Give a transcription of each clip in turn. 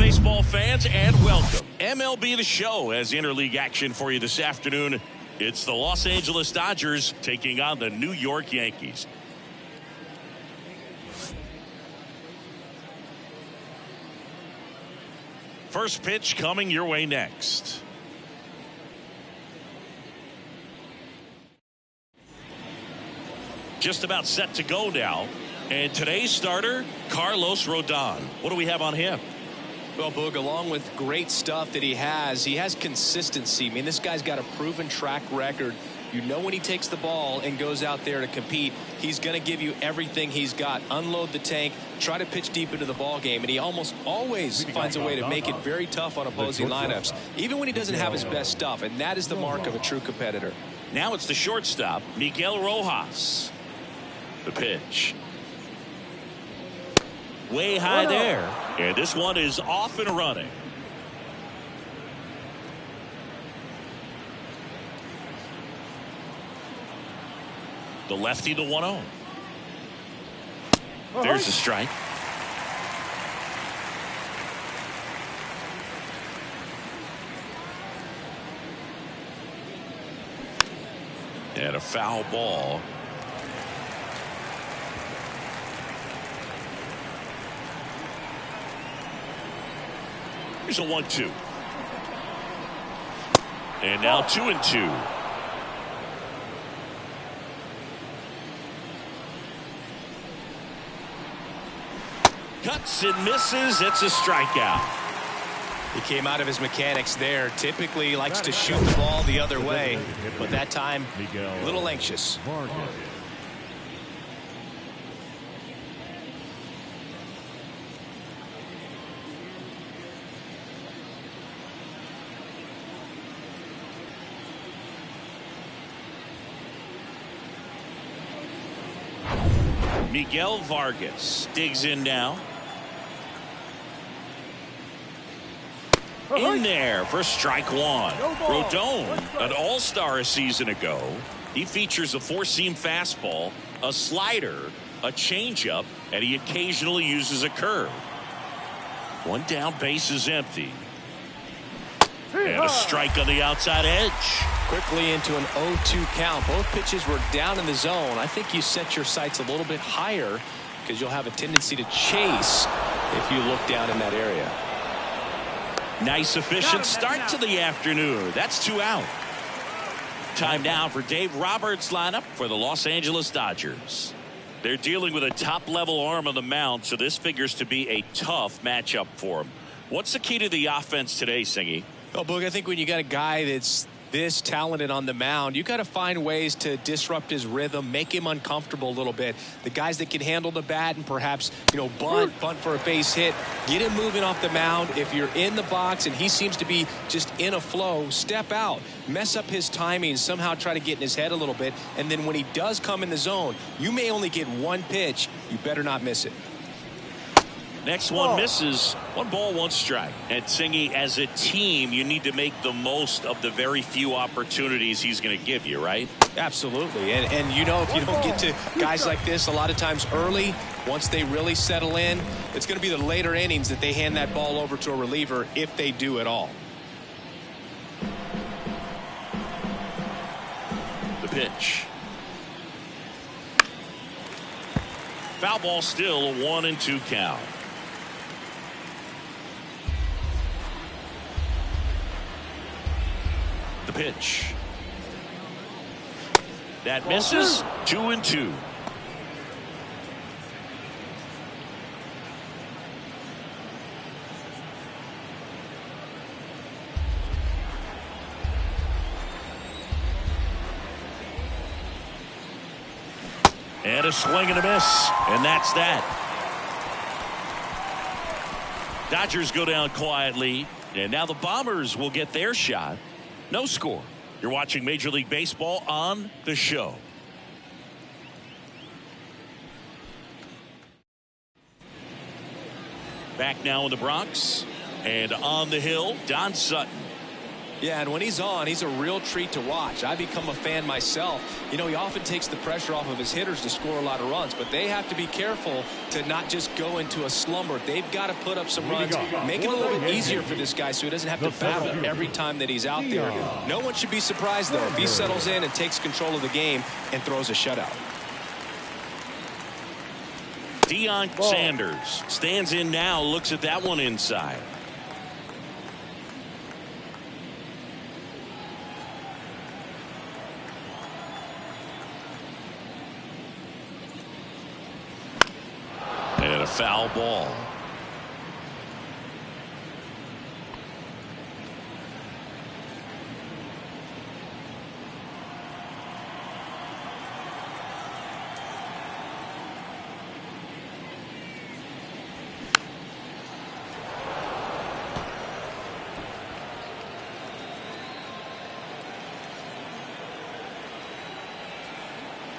baseball fans, and welcome. MLB The Show has interleague action for you this afternoon. It's the Los Angeles Dodgers taking on the New York Yankees. First pitch coming your way next. Just about set to go now. And today's starter, Carlos Rodon. What do we have on him? Well, Boog, along with great stuff that he has consistency. I mean, this guy's got a proven track record. You know, when he takes the ball and goes out there to compete, he's going to give you everything he's got. Unload the tank, try to pitch deep into the ball game, and he almost always finds a way to make it very tough on opposing lineups, even when he doesn't have his best stuff, and that is the mark of a true competitor. Now it's the shortstop, Miguel Rojas. The pitch. Way high there. And this one is off and running. The lefty, the 1-0. There's a strike. And a foul ball. Here's a 1-2. And now 2-2. Cuts and misses. It's a strikeout. He came out of his mechanics there. Typically likes to shoot the ball the other way, but that time a little anxious. Miguel Vargas digs in now. In there for strike one. Rodon, an all-star a season ago. He features a four-seam fastball, a slider, a changeup, and he occasionally uses a curve. One down, base is empty. And a strike on the outside edge. Quickly into an 0-2 count. Both pitches were down in the zone. I think you set your sights a little bit higher because you'll have a tendency to chase if you look down in that area. Nice efficient start to the afternoon. That's 2 out. Time now for Dave Roberts' lineup for the Los Angeles Dodgers. They're dealing with a top-level arm on the mound, so this figures to be a tough matchup for them. What's the key to the offense today, Singy? Well, Boog, I think when you got a guy that's this talented on the mound, you got to find ways to disrupt his rhythm, make him uncomfortable a little bit. The guys that can handle the bat and perhaps, bunt for a base hit, get him moving off the mound. If you're in the box and he seems to be just in a flow, step out, mess up his timing, somehow try to get in his head a little bit. And then when he does come in the zone, you may only get one pitch. You better not miss it. Next one misses. 1 ball, 1 strike. And Singy, as a team, you need to make the most of the very few opportunities he's going to give you, right? Absolutely. And if you don't get to guys like this a lot of times early, once they really settle in, it's going to be the later innings that they hand that ball over to a reliever, if they do at all. The pitch. Foul ball, still a 1-2 count. The pitch. That misses. 2-2. And a swing and a miss. And that's that. Dodgers go down quietly. And now the Bombers will get their shot. No score. You're watching Major League Baseball on The Show. Back now in the Bronx. And on the hill, Don Sutton. Yeah, and when he's on, he's a real treat to watch. I've become a fan myself. You know, he often takes the pressure off of his hitters to score a lot of runs, but they have to be careful to not just go into a slumber. They've got to put up some runs, make it a little bit easier for this guy so he doesn't have to battle every time that he's out there. No one should be surprised, though, if he settles in and takes control of the game and throws a shutout. Deion Sanders stands in now, looks at that one inside. And a foul ball.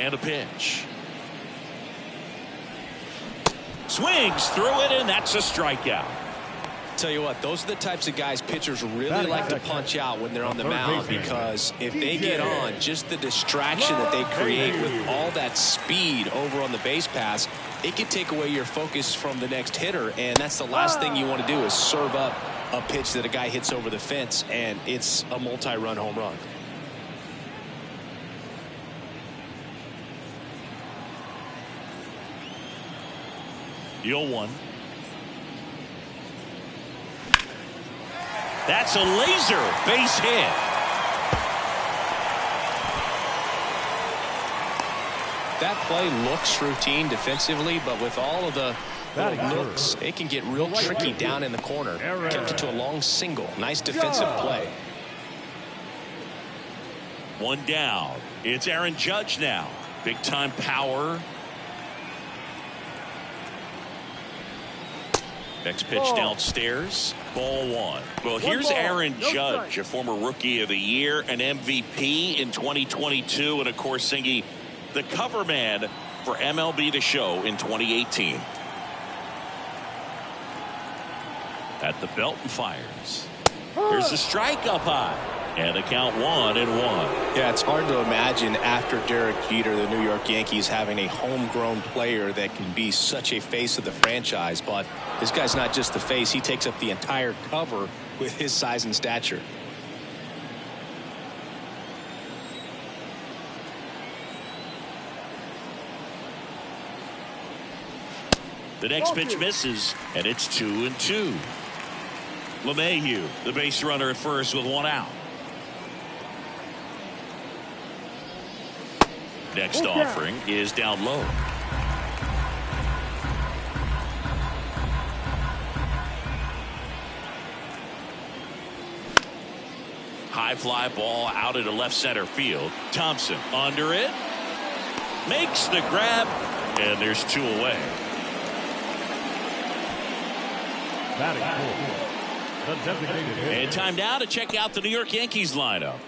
And a pitch. Swings through it, and that's a strikeout. Tell you what, those are the types of guys pitchers really like to punch out when they're on the mound, because if they get on, just the distraction that they create with all that speed over on the base pass, it can take away your focus from the next hitter, and that's the last thing you want to do is serve up a pitch that a guy hits over the fence, and it's a multi-run home run. The 0-1. That's a laser base hit. That play looks routine defensively, but with all of the looks, it can get real tricky down in the corner. Kept it to a long single. Nice defensive play. One down. It's Aaron Judge now. Big time power. Next pitch downstairs. Ball one. Well, here's Aaron Judge, a former Rookie of the Year, an MVP in 2022, and of course singing the cover man for MLBTheShow in 2018. At the belt and fires. There's a strike up high. And the count 1-1. Yeah, it's hard to imagine after Derek Jeter, the New York Yankees, having a homegrown player that can be such a face of the franchise. But this guy's not just the face. He takes up the entire cover with his size and stature. The next pitch misses, and it's 2-2. LeMahieu, the base runner at first with one out. Next offering is down low. High fly ball out into left center field. Thompson under it. Makes the grab, and there's two away. And time now to check out the New York Yankees lineup.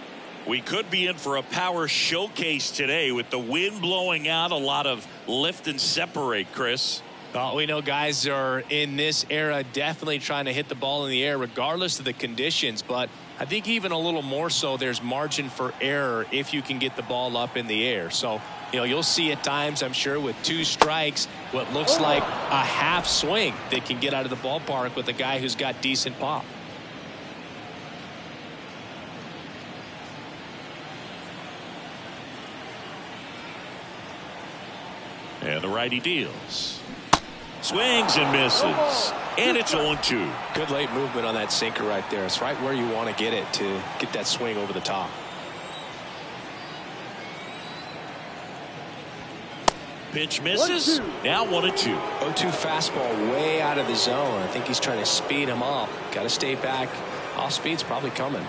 We could be in for a power showcase today with the wind blowing out, a lot of lift and separate, Chris. Well, we know guys are in this era definitely trying to hit the ball in the air regardless of the conditions, but I think even a little more so there's margin for error if you can get the ball up in the air. So, you know, you'll see at times, I'm sure, with two strikes, what looks like a half swing that can get out of the ballpark with a guy who's got decent pop. And the righty deals. Swings and misses. And it's 0-2. Good late movement on that sinker right there. It's right where you want to get it to get that swing over the top. Pitch misses. Now 1-2. 0-2 fastball way out of the zone. I think he's trying to speed him up. Got to stay back. Off speed's probably coming.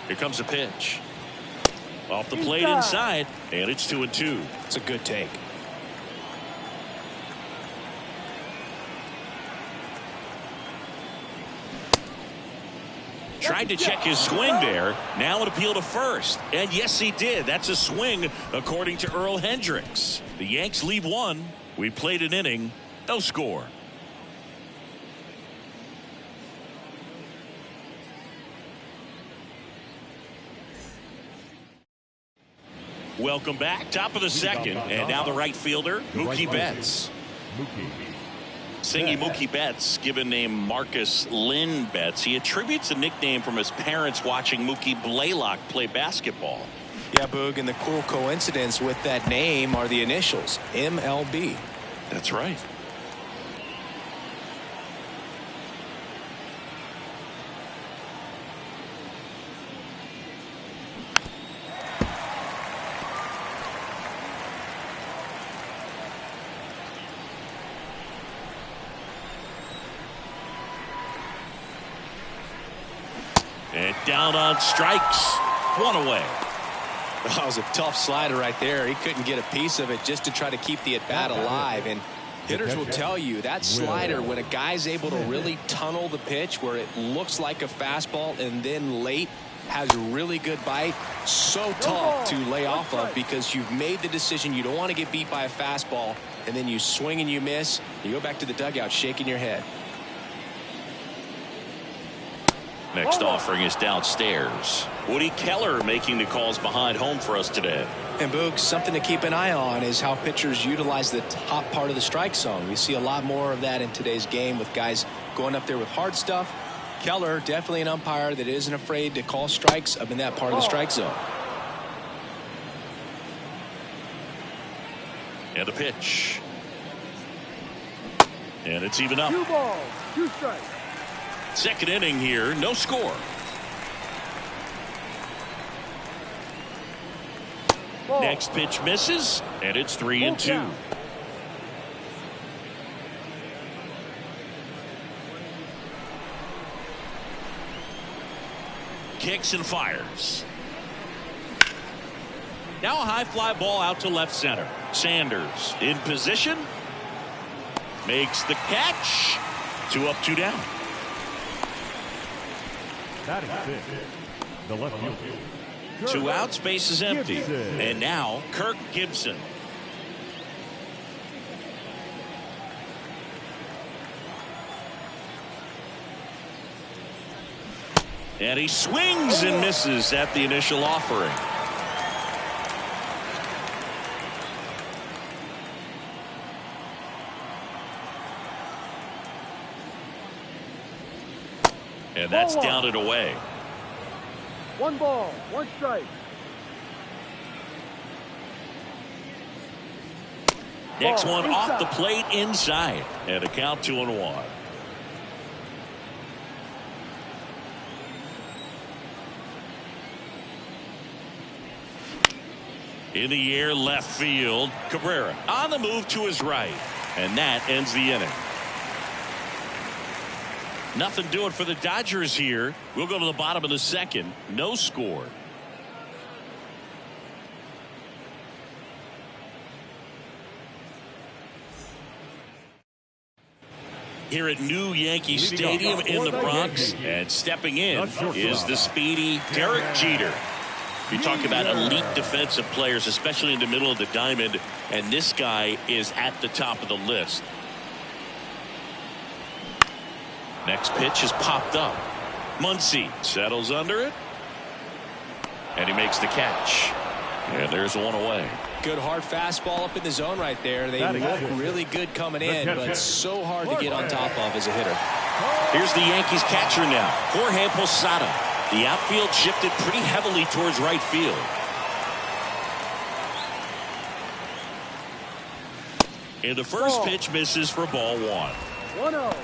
Here comes a pitch. Off the plate inside, and it's 2-2. It's a good take. Tried to check his swing there. Now an appeal to first. And yes, he did. That's a swing, according to Earl Hendricks. The Yanks leave one. We played an inning. No score. Welcome back. Top of the second. And now the right fielder, Mookie Betts. Singing Mookie Betts, given name Marcus Lynn Betts. He attributes a nickname from his parents watching Mookie Blaylock play basketball. Yeah, Boog, and the cool coincidence with that name are the initials, MLB. That's right. And down on strikes. One away. That was a tough slider right there. He couldn't get a piece of it just to try to keep the at-bat alive. And hitters will tell you that slider, when a guy's able to really tunnel the pitch where it looks like a fastball and then late has a really good bite, so tough to lay off of because you've made the decision you don't want to get beat by a fastball, and then you swing and you miss. You go back to the dugout shaking your head. Next offering is downstairs. Woody Keller making the calls behind home for us today. And Boog, something to keep an eye on is how pitchers utilize the top part of the strike zone. We see a lot more of that in today's game with guys going up there with hard stuff. Keller, definitely an umpire that isn't afraid to call strikes up in that part of the strike zone. And the pitch. And it's even up. 2 balls, 2 strikes. Second inning here, no score. Ball. Next pitch misses, and it's 3-2. Kicks and fires. Now a high fly ball out to left center. Sanders in position. Makes the catch. 2 up, 2 down. Batting fifth, the left field. 2 outs, base is empty. And now Kirk Gibson. And he swings and misses at the initial offering. And that's down and away. 1 ball, 1 strike. Next Ball one off inside. the plate inside. And a count 2-1. In the air, left field. Cabrera on the move to his right. And that ends the inning. Nothing doing for the Dodgers here. We'll go to the bottom of the second. No score. Here at New Yankee Stadium in the Bronx. And stepping in is the speedy Derek Jeter. You talk about elite defensive players, especially in the middle of the diamond. And this guy is at the top of the list. Next pitch is popped up. Muncy settles under it. And he makes the catch. And there's 1 away. Good hard fastball up in the zone right there. They look really good coming in, but so hard to get on top of as a hitter. Here's the Yankees catcher now, Jorge Posada. The outfield shifted pretty heavily towards right field. And the first pitch misses for ball 1. 1-0.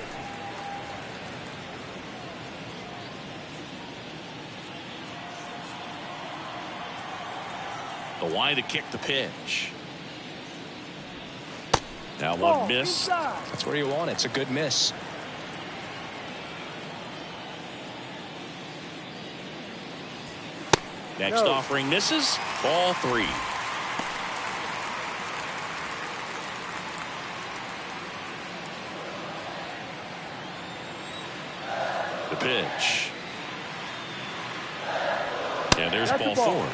The line to kick the pitch. Now one miss. That's where you want it. It's a good miss. Next offering misses. Ball 3. The pitch. And there's ball 4.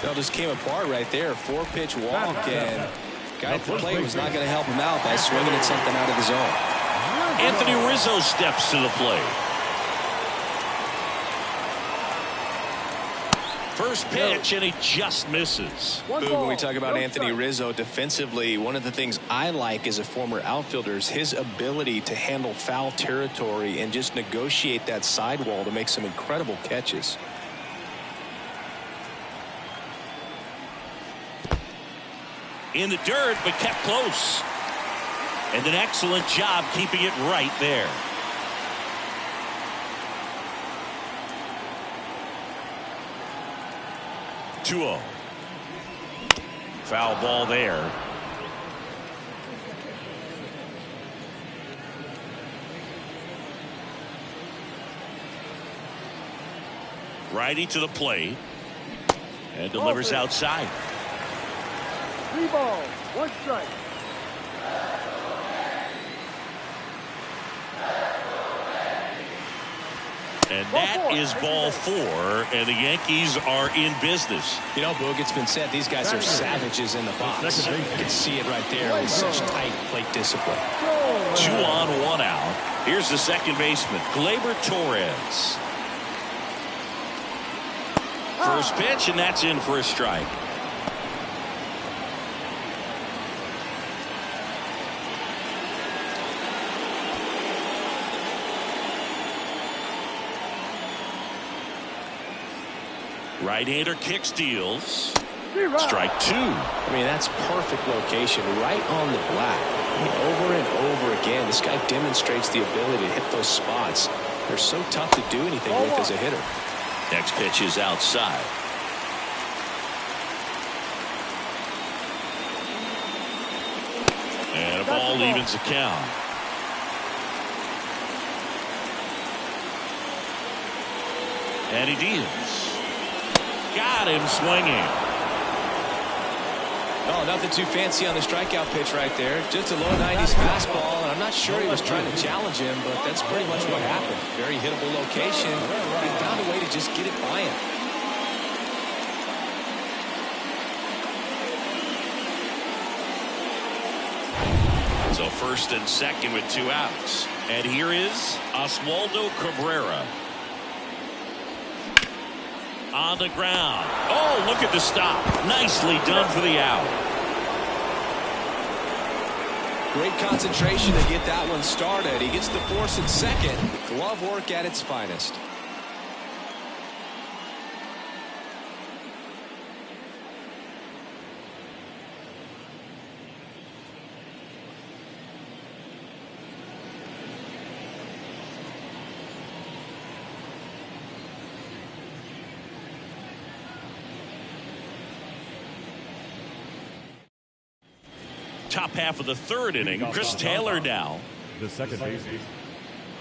That just came apart right there. 4-pitch walk, and guy at the plate was not going to help him out by swinging at something out of the zone. Anthony Rizzo steps to the plate. First pitch, and he just misses. Boog, when we talk about Anthony Rizzo defensively, one of the things I like as a former outfielder is his ability to handle foul territory and just negotiate that sidewall to make some incredible catches. In the dirt, but kept close. And an excellent job keeping it right there. Two-0. Foul ball there. Righty to the plate. And delivers outside. 3 balls, 1 strike. And that is ball 4, and the Yankees are in business. You know, Boog, it's been said these guys are savages in the box. You can see it right there with such tight plate discipline. 2 on, 1 out. Here's the second baseman, Gleyber Torres. First pitch, and that's in for a strike. Right-hander kick steals. Strike 2. I mean, that's perfect location, right on the black. I mean, over and over again, this guy demonstrates the ability to hit those spots. They're so tough to do anything with as a hitter. Next pitch is outside. And a ball evens the count. And he deals. Got him swinging. Oh, nothing too fancy on the strikeout pitch right there. Just a low 90s fastball, and I'm not sure he was trying to challenge him, but that's pretty much what happened. Very hittable location. He found a way to just get it by him. So first and second with 2 outs. And here is Oswaldo Cabrera. On the ground. Oh, look at the stop. Nicely done for the out. Great concentration to get that one started. He gets the force at second. Glove work at its finest. Top half of the third inning. Chris Taylor now. The second baseman,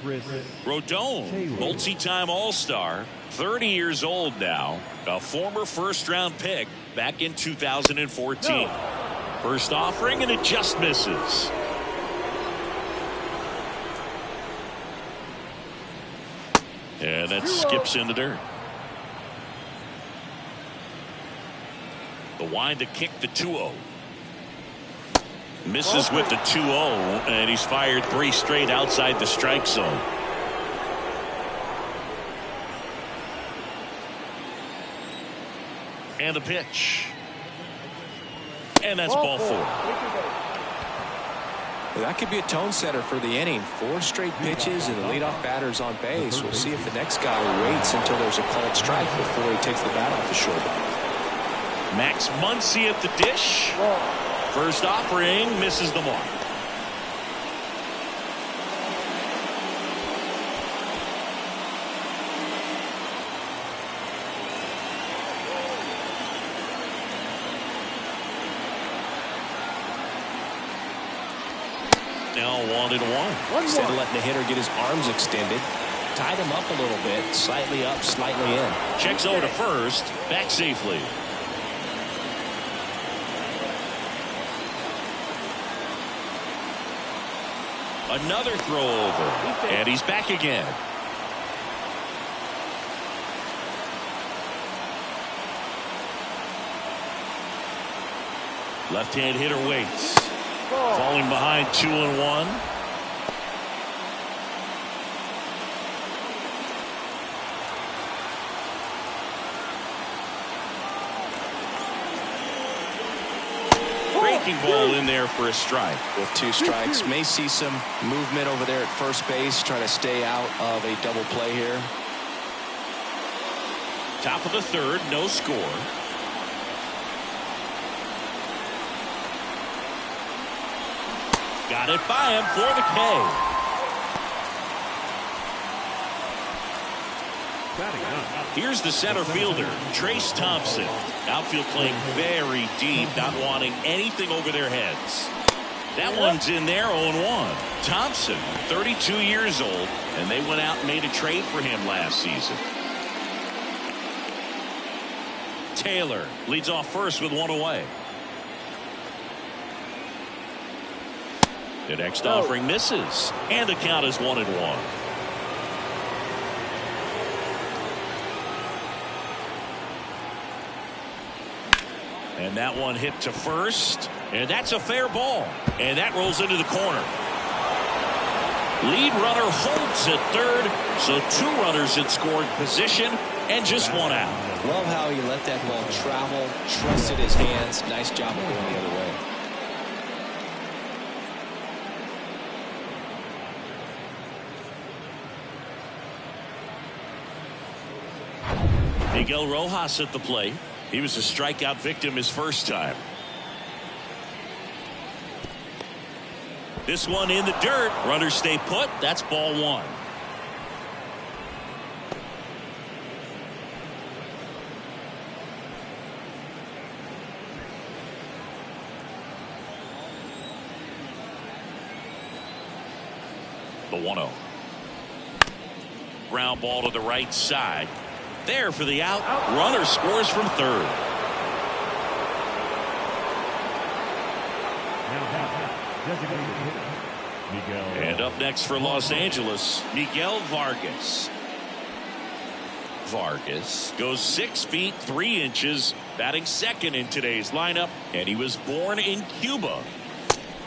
Chris Rodon, multi-time All-Star, 30 years old now, a former first-round pick back in 2014. First offering, and it just misses. And that skips in the dirt. The wind to kick the 2-0. Misses with the 2-0, and he's fired 3 straight outside the strike zone. And the pitch. And that's ball 4. That could be a tone setter for the inning. 4 straight pitches and the leadoff batter's on base. We'll see if the next guy waits until there's a called strike before he takes the bat off the shoulder. Max Muncy at the dish. First offering misses the mark. Now 1-1. Instead of letting the hitter get his arms extended, tied him up a little bit, slightly up, slightly in. Checks over to first, back safely. Another throw over, and he's back again. Left-hand hitter waits. Falling behind 2-1. breaking ball in there for a strike. With 2 strikes, may see some movement over there at first base, trying to stay out of a double play here. Top of the 3rd, no score. Got it by him for the K. Here's the center fielder, Trace Thompson. Outfield playing very deep, not wanting anything over their heads. That one's in there, 0-1. Thompson, 32 years old, and they went out and made a trade for him last season. Taylor leads off first with 1 away. The next offering misses, and the count is 1-1. And that one hit to first, and that's a fair ball, and that rolls into the corner. Lead runner holds at 3rd, so 2 runners in scoring position and just 1 out. Love how he let that ball travel, trusted his hands. Nice job of going the other way. Miguel Rojas at the plate. He was a strikeout victim his first time. This one in the dirt. Runners stay put. That's ball 1. The 1-0. Ground ball to the right side. There for the out. Runner scores from 3rd. And up next for Los Angeles, Miguel Vargas. Vargas goes 6 feet 3 inches, batting 2nd in today's lineup, and he was born in Cuba.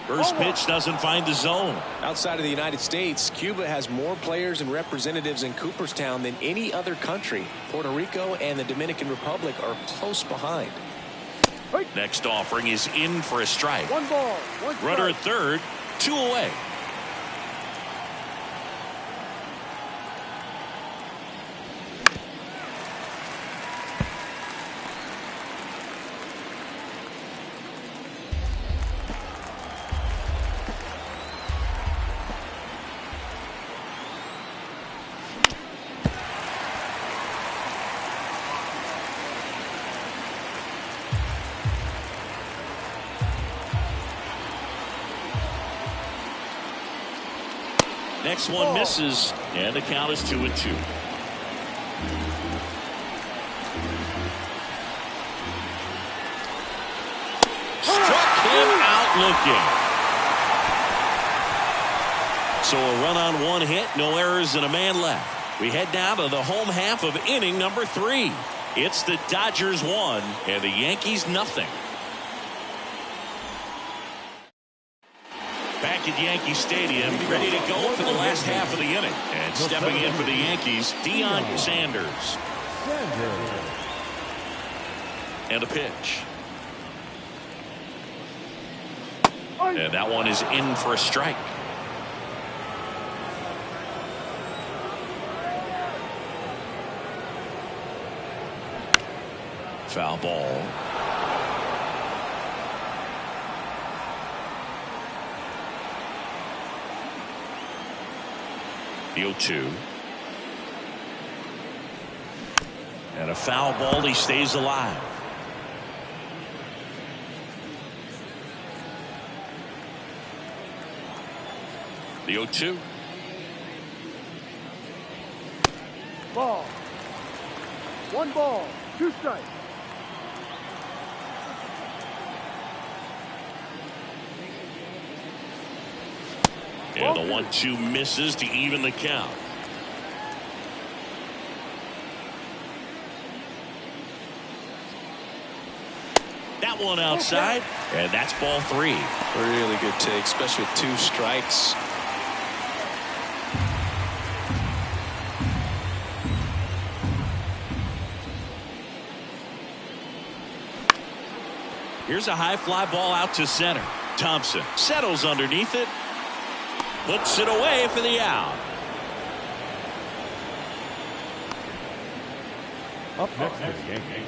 First pitch doesn't find the zone. Outside of the United States, Cuba has more players and representatives in Cooperstown than any other country. Puerto Rico and the Dominican Republic are close behind. Next offering is in for a strike. 1 ball, 1 strike. Runner at 3rd, 2 away. Next one misses, and the count is 2-2. Struck him out looking. So a run on 1 hit, no errors, and a man left. We head down to the home half of inning number 3. It's the Dodgers 1 and the Yankees nothing. Back at Yankee Stadium, ready to go for the last half of the inning. And stepping in for the Yankees, Deion Sanders. And a pitch. And that one is in for a strike. Foul ball. The 0-2. And a foul ball. He stays alive. The 0-2. Ball. 1 ball, 2 strikes. And the 1-2 misses to even the count. That one outside, and that's ball 3. Really good take, especially with 2 strikes. Here's a high fly ball out to center. Thompson settles underneath it. Puts it away for the out. Up next is Yankees,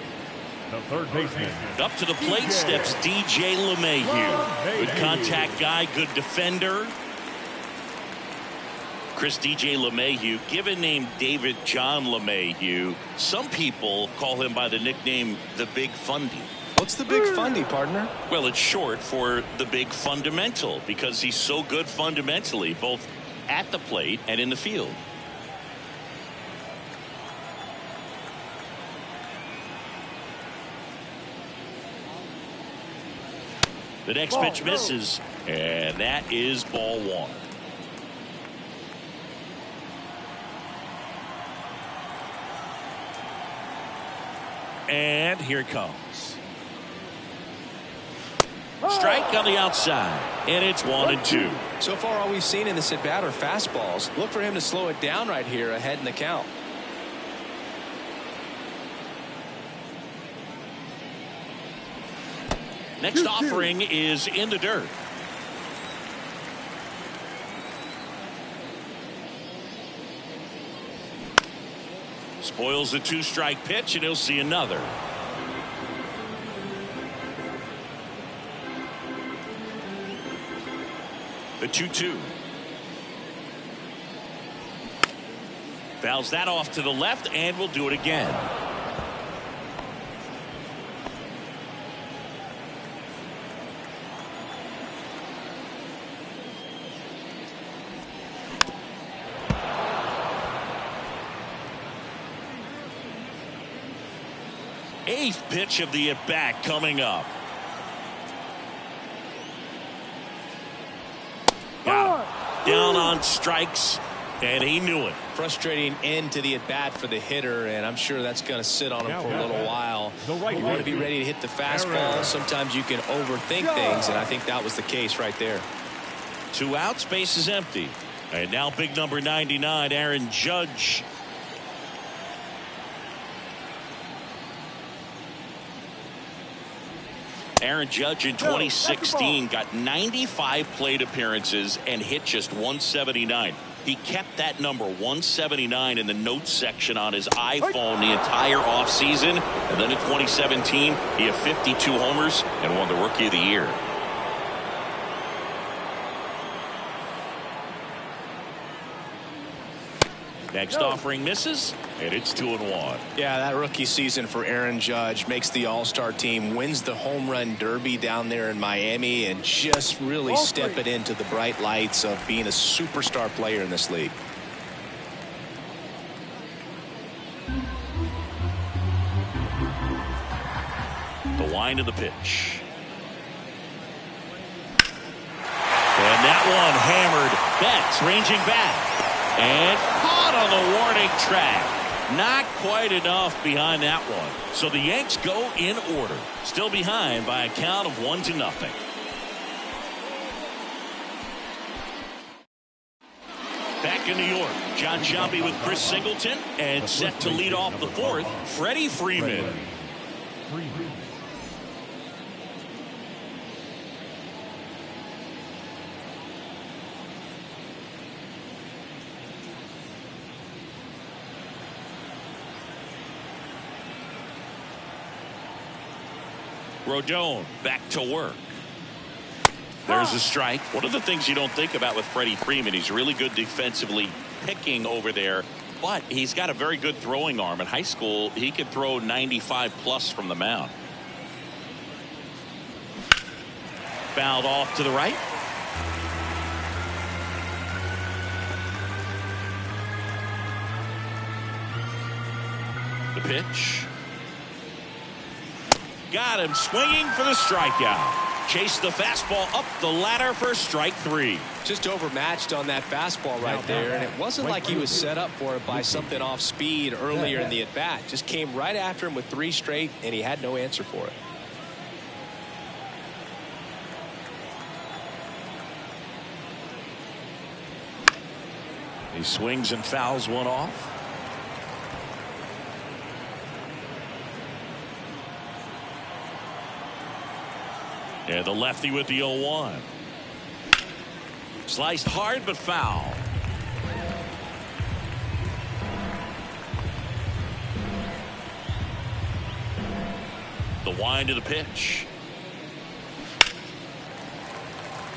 the third baseman. Up to the plate steps DJ LeMahieu. Good contact guy, good defender. Chris DJ LeMahieu, given name David John LeMahieu. Some people call him by the nickname the Big Fundy. What's the Big Fundy, partner? Well, it's short for the Big Fundamental because he's so good fundamentally, both at the plate and in the field. The next pitch misses, and that is ball one. And here it comes. Strike on the outside, and it's 1-2. So far, all we've seen in this at bat are fastballs. Look for him to slow it down right here ahead in the count. Next offering is in the dirt. Spoils the 2-strike pitch, and he'll see another. The 2-2. Fouls that off to the left, and we'll do it again. Eighth pitch of the at-bat coming up. Down on strikes, and he knew it. Frustrating end to the at-bat for the hitter, and I'm sure that's going to sit on him for a little while. You want to be ready to hit the fastball. Sometimes you can overthink things, and I think that was the case right there. 2 outs, base is empty. And now big number 99, Aaron Judge. Aaron Judge in 2016 got 95 plate appearances and hit just 179. He kept that number 179 in the notes section on his iPhone the entire offseason. And then in 2017, he had 52 homers and won the Rookie of the Year. Next offering misses, and it's 2-1. Yeah, that rookie season for Aaron Judge makes the All-Star team, wins the home run derby down there in Miami, and just really step it into the bright lights of being a superstar player in this league. The wind of the pitch. And that one hammered. Betts ranging back. And caught on the warning track. Not quite enough behind that one. So the Yanks go in order. Still behind by a count of 1-0. Back in New York, John Sciambi with Chris Singleton. And set to lead off the fourth, Freddie Freeman. Rodon back to work. There's a strike. One of the things you don't think about with Freddie Freeman, he's really good defensively picking over there, but he's got a very good throwing arm. In high school, he could throw 95 plus from the mound. Fouled off to the right. The pitch. Got him swinging for the strikeout. Chased the fastball up the ladder for strike 3. Just overmatched on that fastball right there, and it wasn't like he was set up for it by something off speed earlier in the at bat. Just came right after him with 3 straight, and he had no answer for it. He swings and fouls one off. And the lefty with the 0-1. Sliced hard but foul. The wind of the pitch.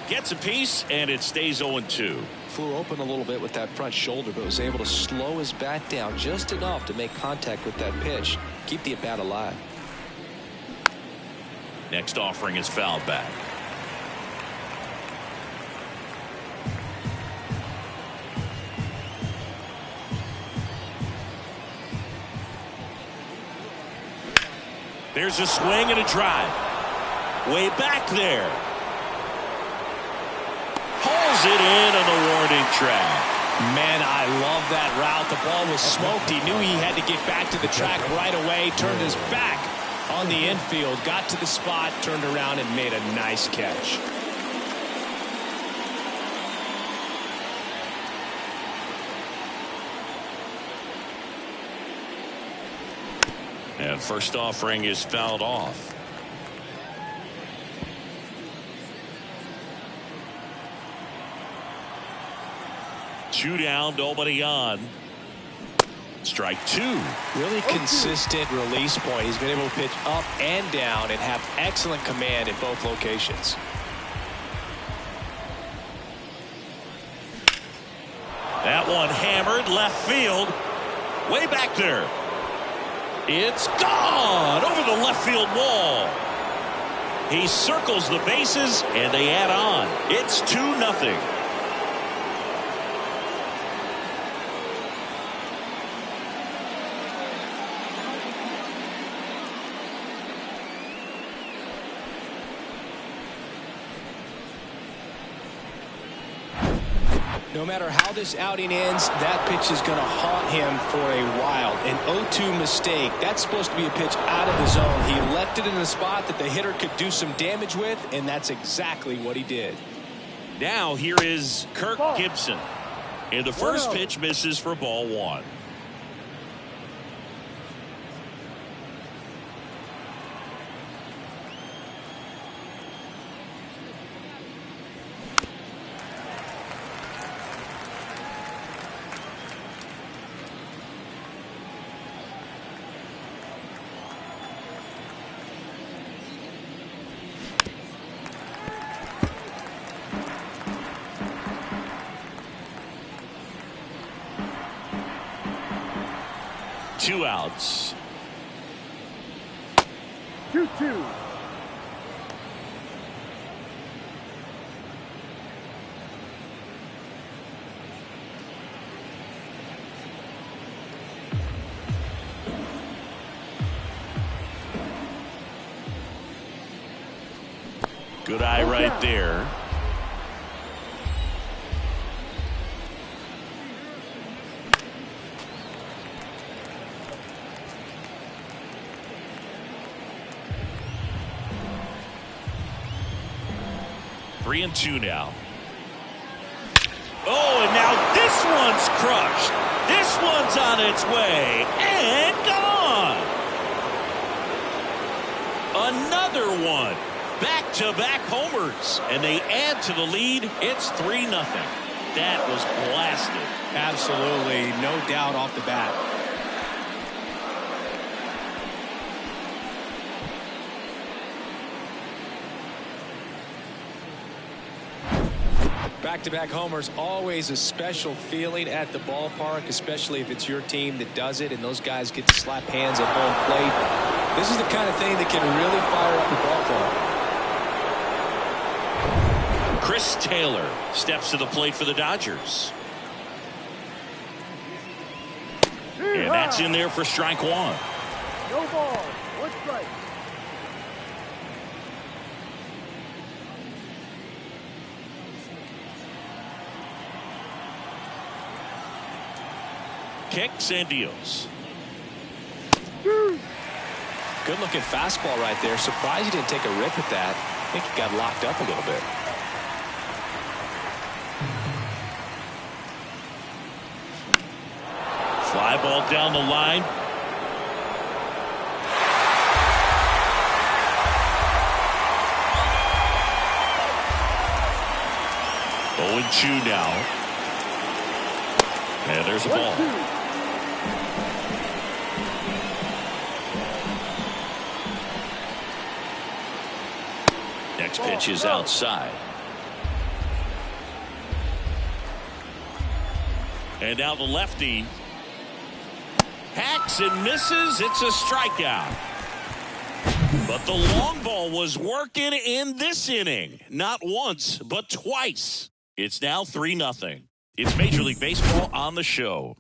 Gets a piece, and it stays 0-2. Flew open a little bit with that front shoulder, but was able to slow his bat down just enough to make contact with that pitch. Keep the at-bat alive. Next offering is fouled back. There's a swing and a drive. Way back there. Pulls it in on the warning track. Man, I love that route. The ball was smoked. He knew he had to get back to the track right away. Turned his back on the infield. Got to the spot, turned around, and made a nice catch. And first offering is fouled off. Two down, nobody on. Strike two. Really consistent release point. He's been able to pitch up and down and have excellent command in both locations. That one hammered left field. Way back there. It's gone over the left field wall. He circles the bases and they add on. It's 2-0. No matter how this outing ends, that pitch is going to haunt him for a while. An 0-2 mistake. That's supposed to be a pitch out of the zone. He left it in a spot that the hitter could do some damage with, and that's exactly what he did. Now here is Kirk Gibson. And the first pitch misses for ball one. Two outs. 2-2. Good eye right there. Three and two now. Oh, and now this one's crushed. This one's on its way and gone. Another one. Back-to-back homers. And they add to the lead. It's 3-0. That was blasted. Absolutely. No doubt off the bat. Back-to-back homers, always a special feeling at the ballpark, especially if it's your team that does it and those guys get to slap hands at home plate. This is the kind of thing that can really fire up the ball club. Chris Taylor steps to the plate for the Dodgers. And that's in there for strike one. No ball. One strike. Kicks and deals. Good looking fastball right there. Surprised he didn't take a rip at that. I think he got locked up a little bit. Fly ball down the line. 0-2 now. And there's a ball. 1-2. Next pitch is outside. And now the lefty hacks and misses. It's a strikeout. But the long ball was working in this inning. Not once, but twice. It's now 3-0. It's Major League Baseball on the show.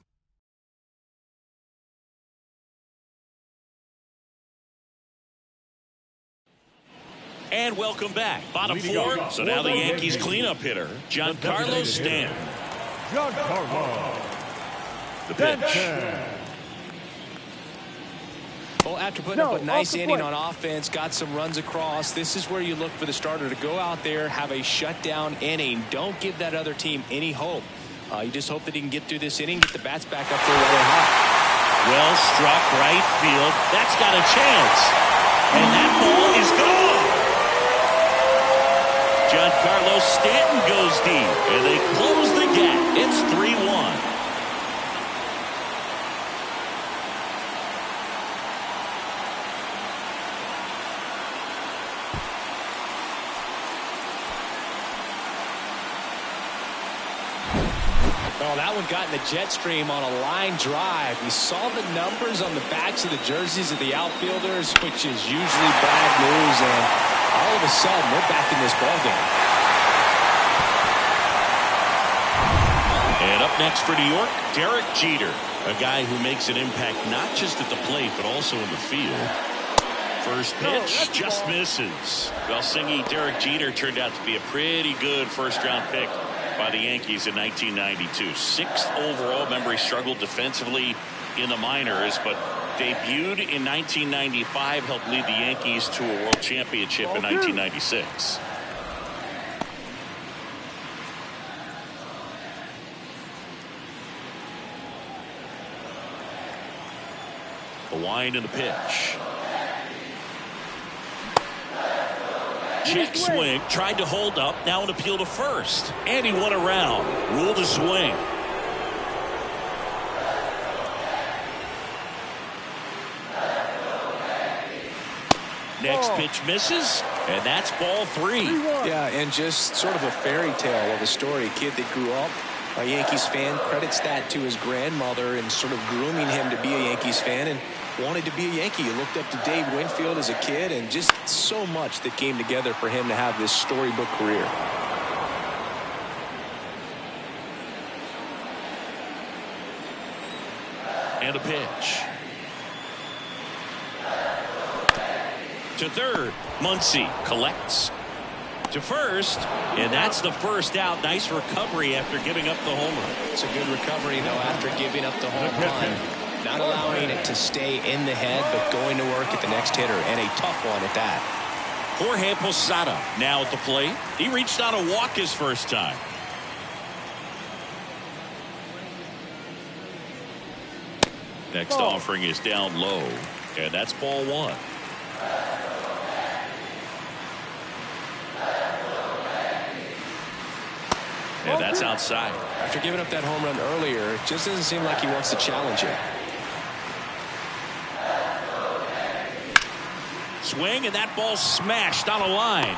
And welcome back. Bottom four. So now the Yankees cleanup hitter, Giancarlo Stanton. Giancarlo. The pitch. Well, after putting up a nice inning on offense, got some runs across, this is where you look for the starter to go out there, have a shutdown inning. Don't give that other team any hope. You just hope that he can get through this inning, get the bats back up there while they're hot. Well struck right field. That's got a chance. And that ball is gone. Giancarlo Stanton goes deep, and they close the gap. It's 3-1. Oh, that one got in the jet stream on a line drive. We saw the numbers on the backs of the jerseys of the outfielders, which is usually bad news, and all of a sudden we're back in this ballgame. And up next for New York, Derek Jeter, a guy who makes an impact not just at the plate but also in the field. First pitch just misses. Well, Singy, Derek Jeter turned out to be a pretty good first-round pick by the Yankees in 1992. 6th overall. Remember, he struggled defensively in the minors, but debuted in 1995, helped lead the Yankees to a world championship in 1996. The wind and the pitch. Check swing, tried to hold up, now an appeal to first. And he went around, ruled a swing. Next pitch misses, and that's ball 3. Yeah, and just sort of a fairy tale of a story. A kid that grew up a Yankees fan, credits that to his grandmother and sort of grooming him to be a Yankees fan and wanted to be a Yankee. He looked up to Dave Winfield as a kid, and just so much that came together for him to have this storybook career. And a pitch. To third, Muncy collects. To first, and that's the first out. Nice recovery after giving up the home run. It's a good recovery, though, after giving up the home run. Not allowing it to stay in the head, but going to work at the next hitter, and a tough one at that. Jorge Posada now at the plate. He reached on a walk his first time. Next offering is down low, and that's ball 1. And that's outside. After giving up that home run earlier, it just doesn't seem like he wants to challenge it. Swing, and that ball smashed on a line.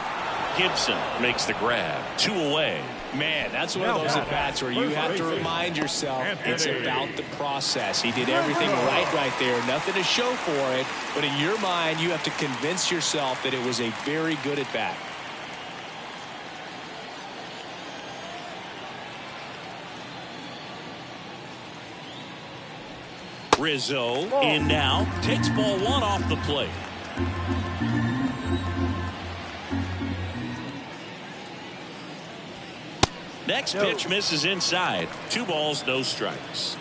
Gibson makes the grab. 2 away. Man, that's one of those at-bats where you have to remind yourself it's about the process. He did everything right there. Nothing to show for it, but in your mind, you have to convince yourself that it was a very good at-bat. Rizzo in now, takes ball 1 off the plate. Next pitch misses inside. 2 balls, no strikes.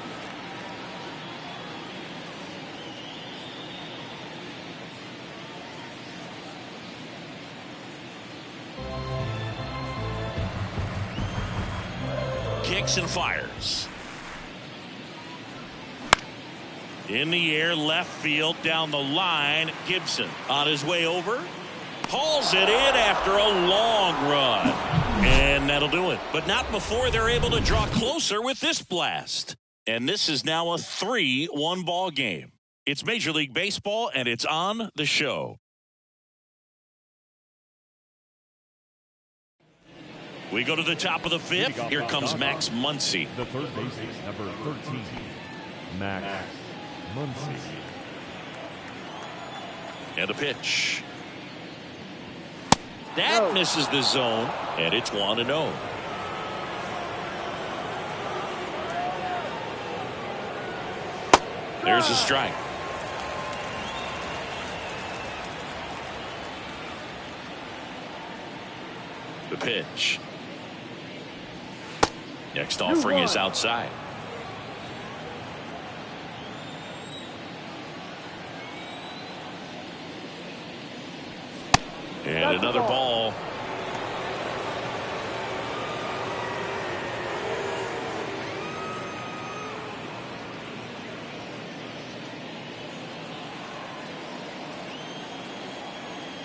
Kicks and fires. In the air, left field, down the line. Gibson on his way over. Hauls it in after a long run. And that'll do it. But not before they're able to draw closer with this blast. And this is now a 3-1 ball game. It's Major League Baseball, and it's on the show. We go to the top of the fifth. Here comes Max Muncy. The third baseman, number 13, Max Muncy. And a pitch. That misses the zone, and it's 1-0. There's a strike. The pitch. Next offering is outside. And another ball.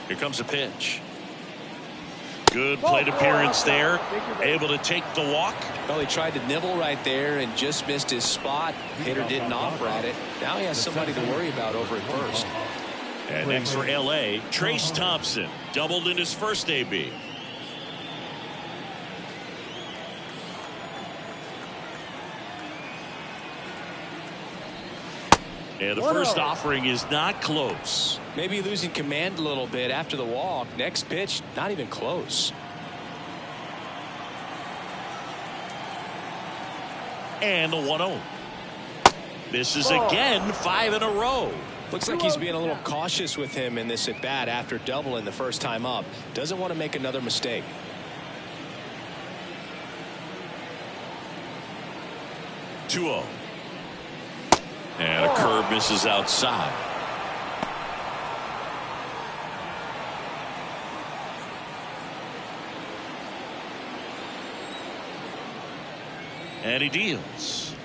Here comes a pitch. Good plate appearance there. Able to take the walk. Well, he tried to nibble right there and just missed his spot. Hitter didn't offer at it. Now he has somebody to worry about over at first. And next for L.A., Trace Thompson. Doubled in his first AB. And the first offering is not close. Maybe losing command a little bit after the walk. Next pitch, not even close. And the 1-0. This is again 5 in a row. Looks like he's being a little cautious with him in this at bat after doubling the first time up. Doesn't want to make another mistake. Two-0. And a curve misses outside. And he deals.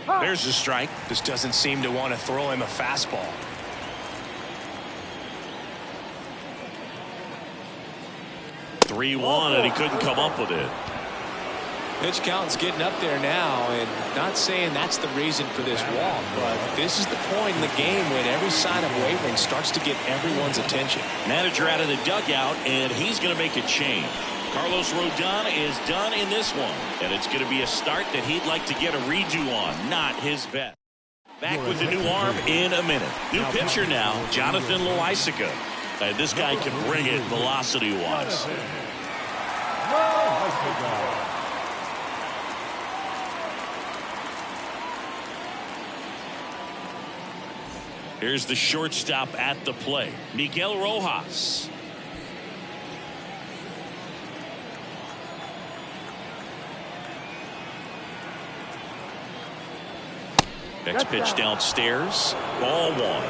There's a strike. Just doesn't seem to want to throw him a fastball. (3-1), and he couldn't come up with it. Pitch count's getting up there now, and not saying that's the reason for this walk, but this is the point in the game when every sign of wavering starts to get everyone's attention. Manager out of the dugout, and he's going to make a change. Carlos Rodon is done in this one, and it's going to be a start that he'd like to get a redo on. Not his best. Back with the new arm in a minute. New pitcher now, Jonathan Loaisiga. And this guy can bring it velocity-wise. Here's the shortstop at the plate, Miguel Rojas. Next pitch downstairs, ball one.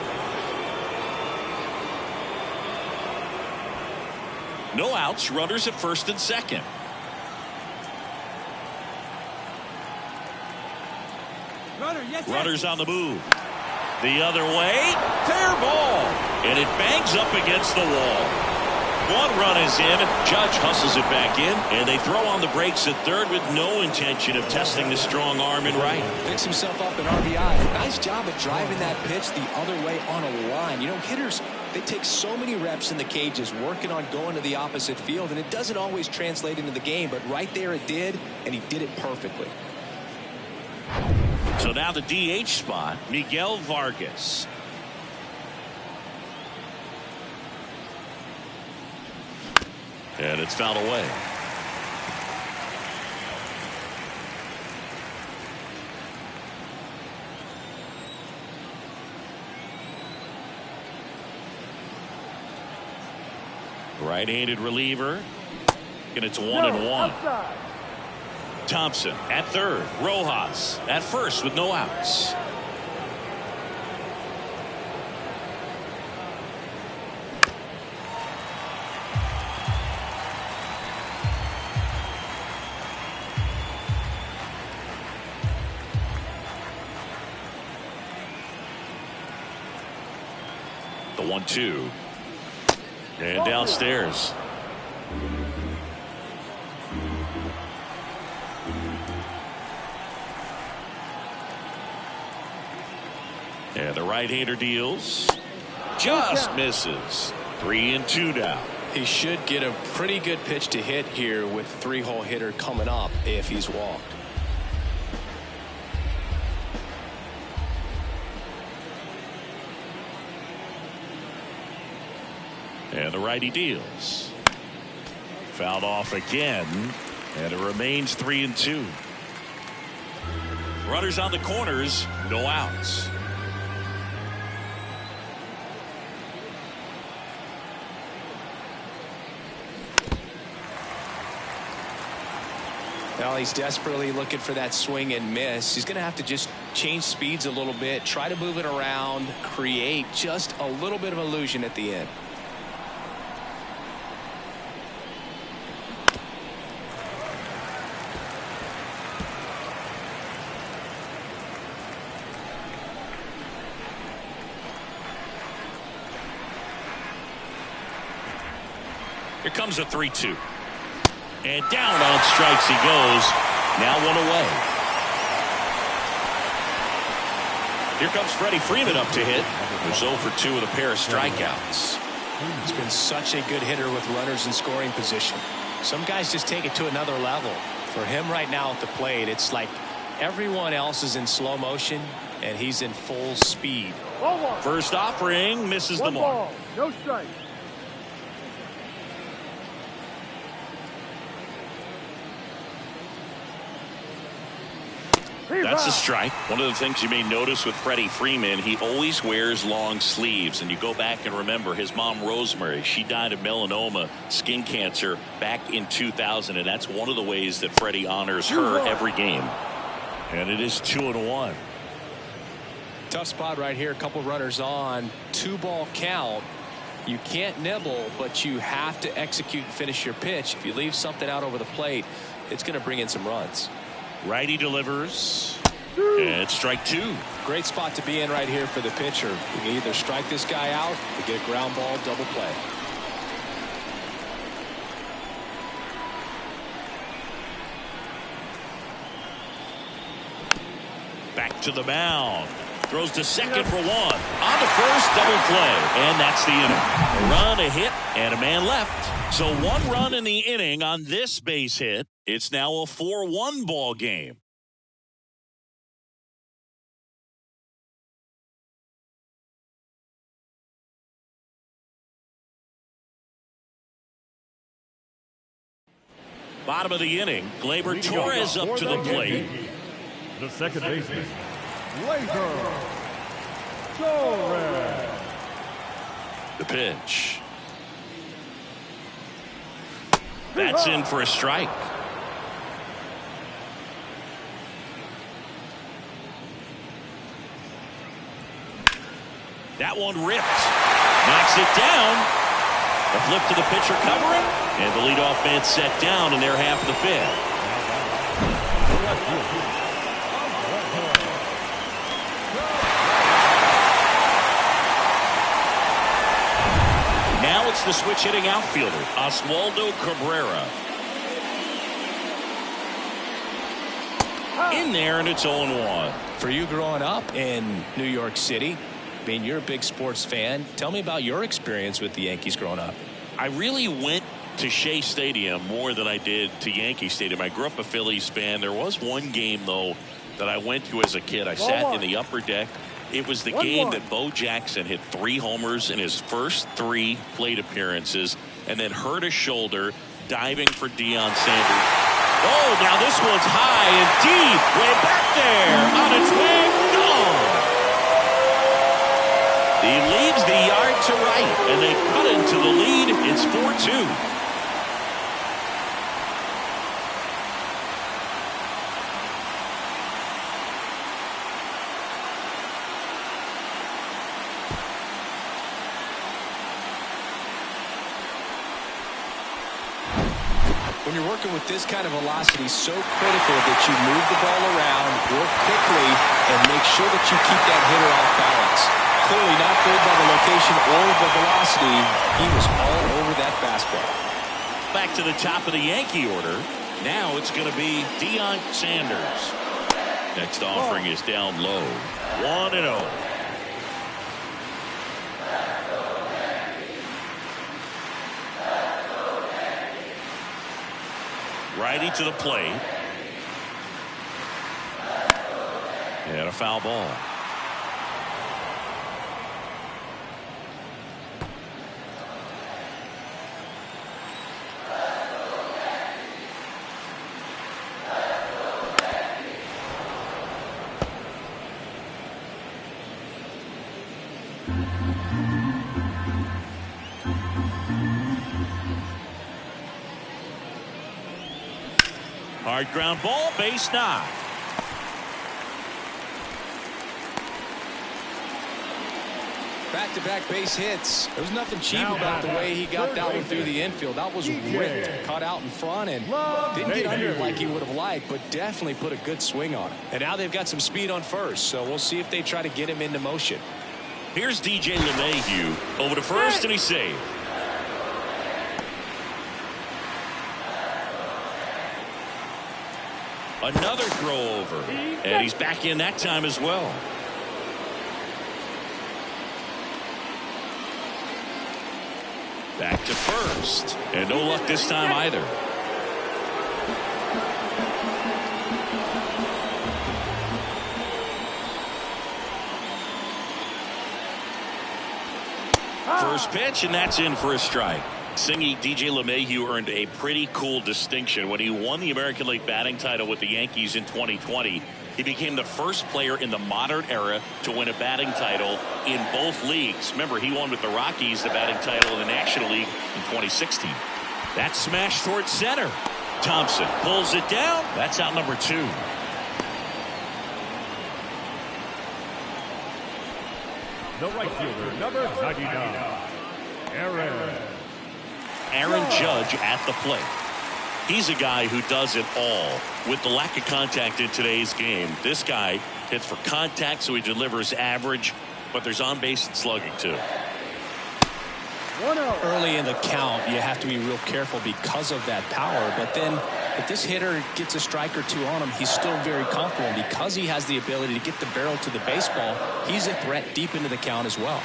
No outs, runners at first and second. Runners on the move. The other way, fair ball. And it bangs up against the wall. One run is in. Judge hustles it back in, and they throw on the brakes at third with no intention of testing the strong arm in right. Picks himself up an RBI. Nice job of driving that pitch the other way on a line. You know, hitters, they take so many reps in the cages working on going to the opposite field, and it doesn't always translate into the game, but right there it did, and he did it perfectly. So now the DH spot, Miguel Vargas. And it's fouled away. Right-handed reliever. And it's 1-1. Thompson at third. Rojas at first with no outs. The 1-2. And downstairs. the right-hander deals. Just misses. 3-2 now. He should get a pretty good pitch to hit here with the 3-hole hitter coming up if he's walked. And the righty deals. Fouled off again, and it remains 3-2. Runners on the corners, no outs. Well, he's desperately looking for that swing and miss. He's going to have to just change speeds a little bit, try to move it around, create just a little bit of illusion at the end. Here comes a 3-2. And down on strikes he goes. Now one away. Here comes Freddie Freeman up to hit. Who's 0 for 2 with a pair of strikeouts. He's been such a good hitter with runners in scoring position. Some guys just take it to another level. For him right now at the plate, it's like everyone else is in slow motion and he's in full speed. First offering misses the mark. Ball, no strike. That's a strike. One of the things you may notice with Freddie Freeman, he always wears long sleeves. And you go back and remember his mom, Rosemary, she died of melanoma, skin cancer, back in 2000. And that's one of the ways that Freddie honors her every game. And it is 2-1. Tough spot right here. A couple runners on. 2-ball count. You can't nibble, but you have to execute and finish your pitch. If you leave something out over the plate, it's going to bring in some runs. Righty delivers. And strike 2. Great spot to be in right here for the pitcher. You can either strike this guy out or get a ground ball double play. Back to the mound. Throws to second for 1. On to first, double play. And that's the inning. A run, a hit, and a man left. So 1 run in the inning on this base hit. It's now a 4-1 ball game. Bottom of the inning, Gleyber Torres up to the plate. The second baseman, Gleyber Torres. The pitch. That's in for a strike. That one ripped. Knocks it down. A flip to the pitcher covering. And the leadoff man set down in their half of the fifth. Now it's the switch hitting outfielder, Oswaldo Cabrera. In there, and it's 0-1. For you growing up in New York City, I mean, you're a big sports fan. Tell me about your experience with the Yankees growing up. I really went to Shea Stadium more than I did to Yankee Stadium. I grew up a Phillies fan. There was one game, though, that I went to as a kid. I sat in the upper deck. It was the game that Bo Jackson hit 3 homers in his first 3 plate appearances and then hurt a shoulder diving for Deion Sanders. Oh, now this one's high and deep. Way back there. On its way. Gone. He leaves the yard to right, and they cut into the lead. It's 4-2. When you're working with this kind of velocity, so critical that you move the ball around, work quickly, and make sure that you keep that hitter off balance. Clearly not fooled by the location or the velocity. He was all over that fastball. Back to the top of the Yankee order. Now it's going to be Deion Sanders. Next offering is down low. 1-0. Righty to the plate. And a foul ball. Hard ground ball, base knock. Back-to-back base hits. There was nothing cheap about the way he got that one through the infield. That was ripped, caught out in front, and didn't get under it like he would have liked, but definitely put a good swing on it. And now they've got some speed on first, so we'll see if they try to get him into motion. Here's DJ LeMahieu over to first, and he's saved. Another throw over, and he's back in that time as well. Back to first, and no luck this time either. First pitch, and that's in for a strike. Singy, DJ LeMahieu earned a pretty cool distinction when he won the American League batting title with the Yankees in 2020. He became the first player in the modern era to win a batting title in both leagues. Remember, he won with the Rockies the batting title in the National League in 2016. That smash towards center. Thompson pulls it down. That's out number 2. The right fielder, number 99, Aaron Judge at the plate. He's a guy who does it all. With the lack of contact in today's game, this guy hits for contact, so he delivers average, but there's on-base and slugging too. Early in the count, you have to be real careful because of that power, but then if this hitter gets a strike or two on him, he's still very comfortable. And because he has the ability to get the barrel to the baseball, he's a threat deep into the count as well.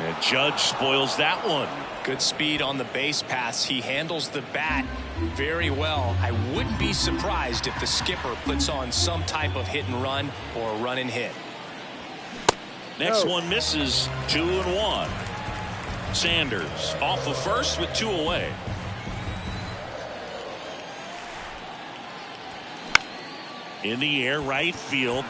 And Judge spoils that one. Good speed on the base pass. He handles the bat very well. I wouldn't be surprised if the skipper puts on some type of hit and run or a run and hit. Next one misses. 2-1. Sanders off of first with 2 away. In the air, right field.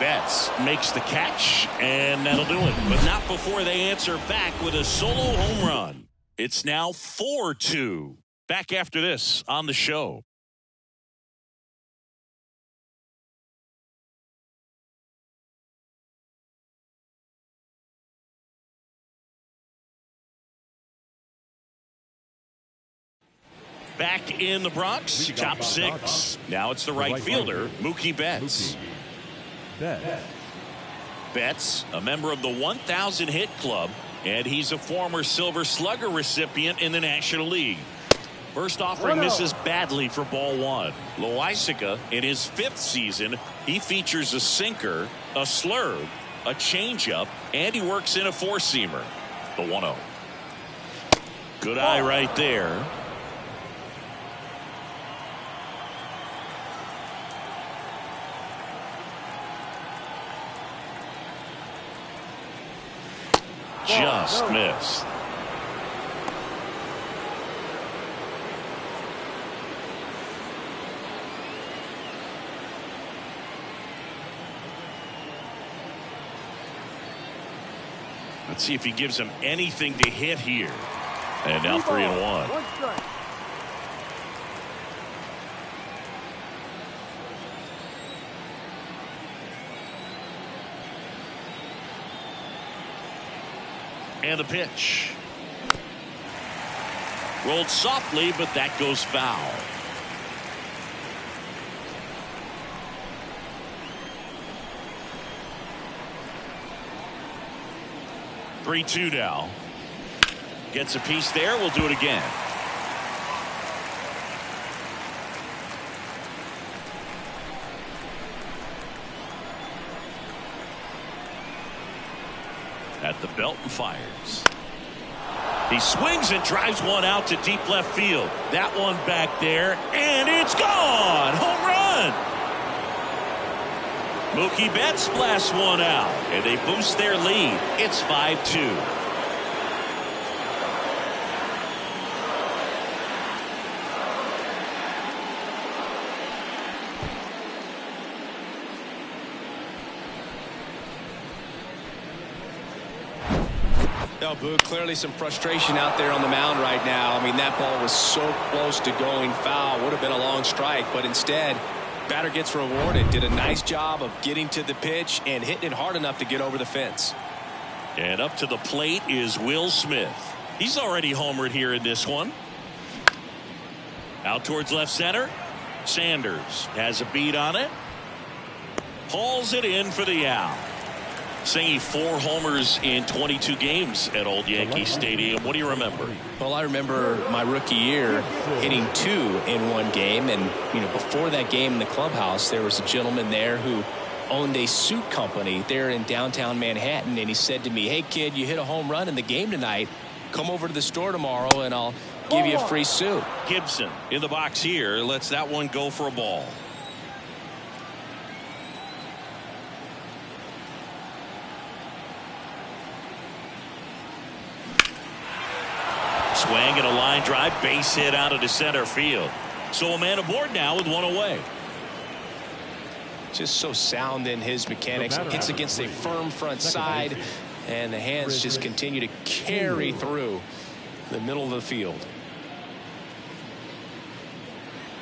Betts makes the catch, and that'll do it. But not before they answer back with a solo home run. It's now 4-2. Back after this on the show. Back in the Bronx, top 6. Now it's the right fielder, Mookie Betts. Betts, a member of the 1,000 hit club, and he's a former Silver Slugger recipient in the National League. First offering misses badly for ball 1. Loaisiga, in his 5th season, he features a sinker, a slurve, a changeup, and he works in a 4-seamer. The 1-0. Good eye right there. Just missed. Let's see if he gives him anything to hit here. And now 3-1. 1 strike. And the pitch. Rolled softly, but that goes foul. Three-2 now. Gets a piece there. We'll do it again. at the belt and fires. He swings and drives one out to deep left field. That one back there, and it's gone. Home run. Mookie Betts blasts one out, and they boost their lead. It's 5-2. No, Boo, clearly some frustration out there on the mound right now. I mean, that ball was so close to going foul. Would have been a long strike, but instead, batter gets rewarded. Did a nice job of getting to the pitch and hitting it hard enough to get over the fence. And up to the plate is Will Smith. He's already homered here in this one. Out towards left center. Sanders has a beat on it. Hauls it in for the out. Saying 4 homers in 22 games at Old Yankee Stadium. What do you remember? Well, I remember my rookie year hitting 2 in one game. And, you know, before that game in the clubhouse, there was a gentleman there who owned a suit company there in downtown Manhattan. And he said to me, hey, kid, you hit a home run in the game tonight. Come over to the store tomorrow and I'll give you a free suit. Gibson in the box here. Lets that one go for a ball. Swing and a line drive, base hit out of the center field. So a man aboard now with one away. Just so sound in his mechanics. Hits against a firm front side, and the hands just continue to carry through the middle of the field.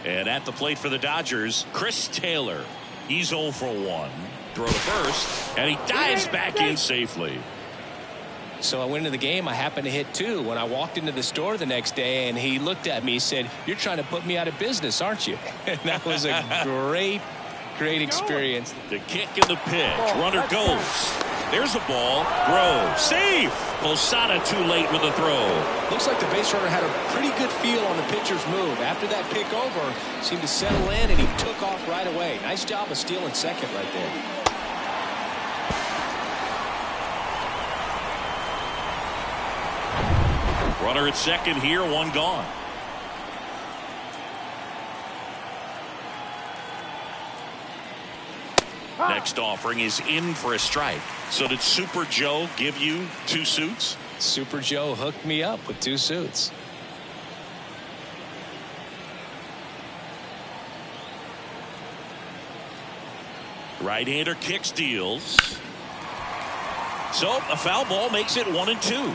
And at the plate for the Dodgers, Chris Taylor. He's 0 for 1. Throw to first, and he dives back in safely. So I went into the game. I happened to hit 2 when I walked into the store the next day, and he looked at me and said, you're trying to put me out of business, aren't you? And that was a great experience. The kick and the pitch. Runner goes. There's a ball. Grove. Safe. Posada too late with the throw. Looks like the base runner had a pretty good feel on the pitcher's move. After that pick over, seemed to settle in, and he took off right away. Nice job of stealing second right there. Runner at second here, one gone. Next offering is in for a strike. So did Super Joe give you 2 suits? Super Joe hooked me up with 2 suits. Right-hander kicks, deals. So a foul ball makes it 1-2.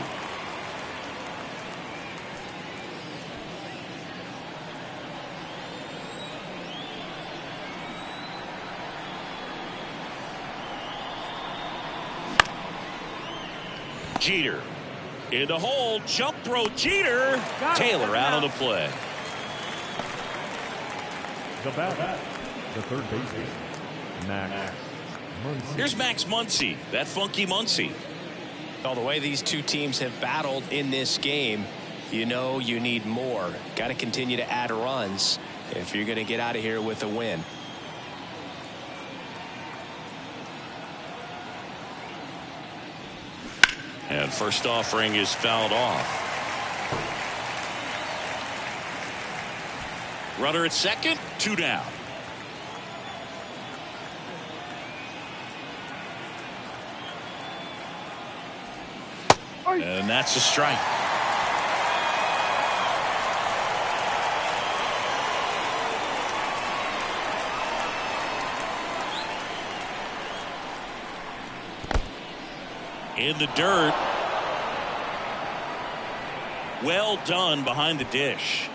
Jeter in the hole, jump throw, Jeter. Taylor out of the play. The batter, the third baseman, Max Muncy. Here's Max Muncy, that funky Muncy. Well, the way these two teams have battled in this game, you know you need more. Got to continue to add runs if you're going to get out of here with a win. And first offering is fouled off. Runner at second, 2 down. And that's a strike. In the dirt. Well done behind the dish.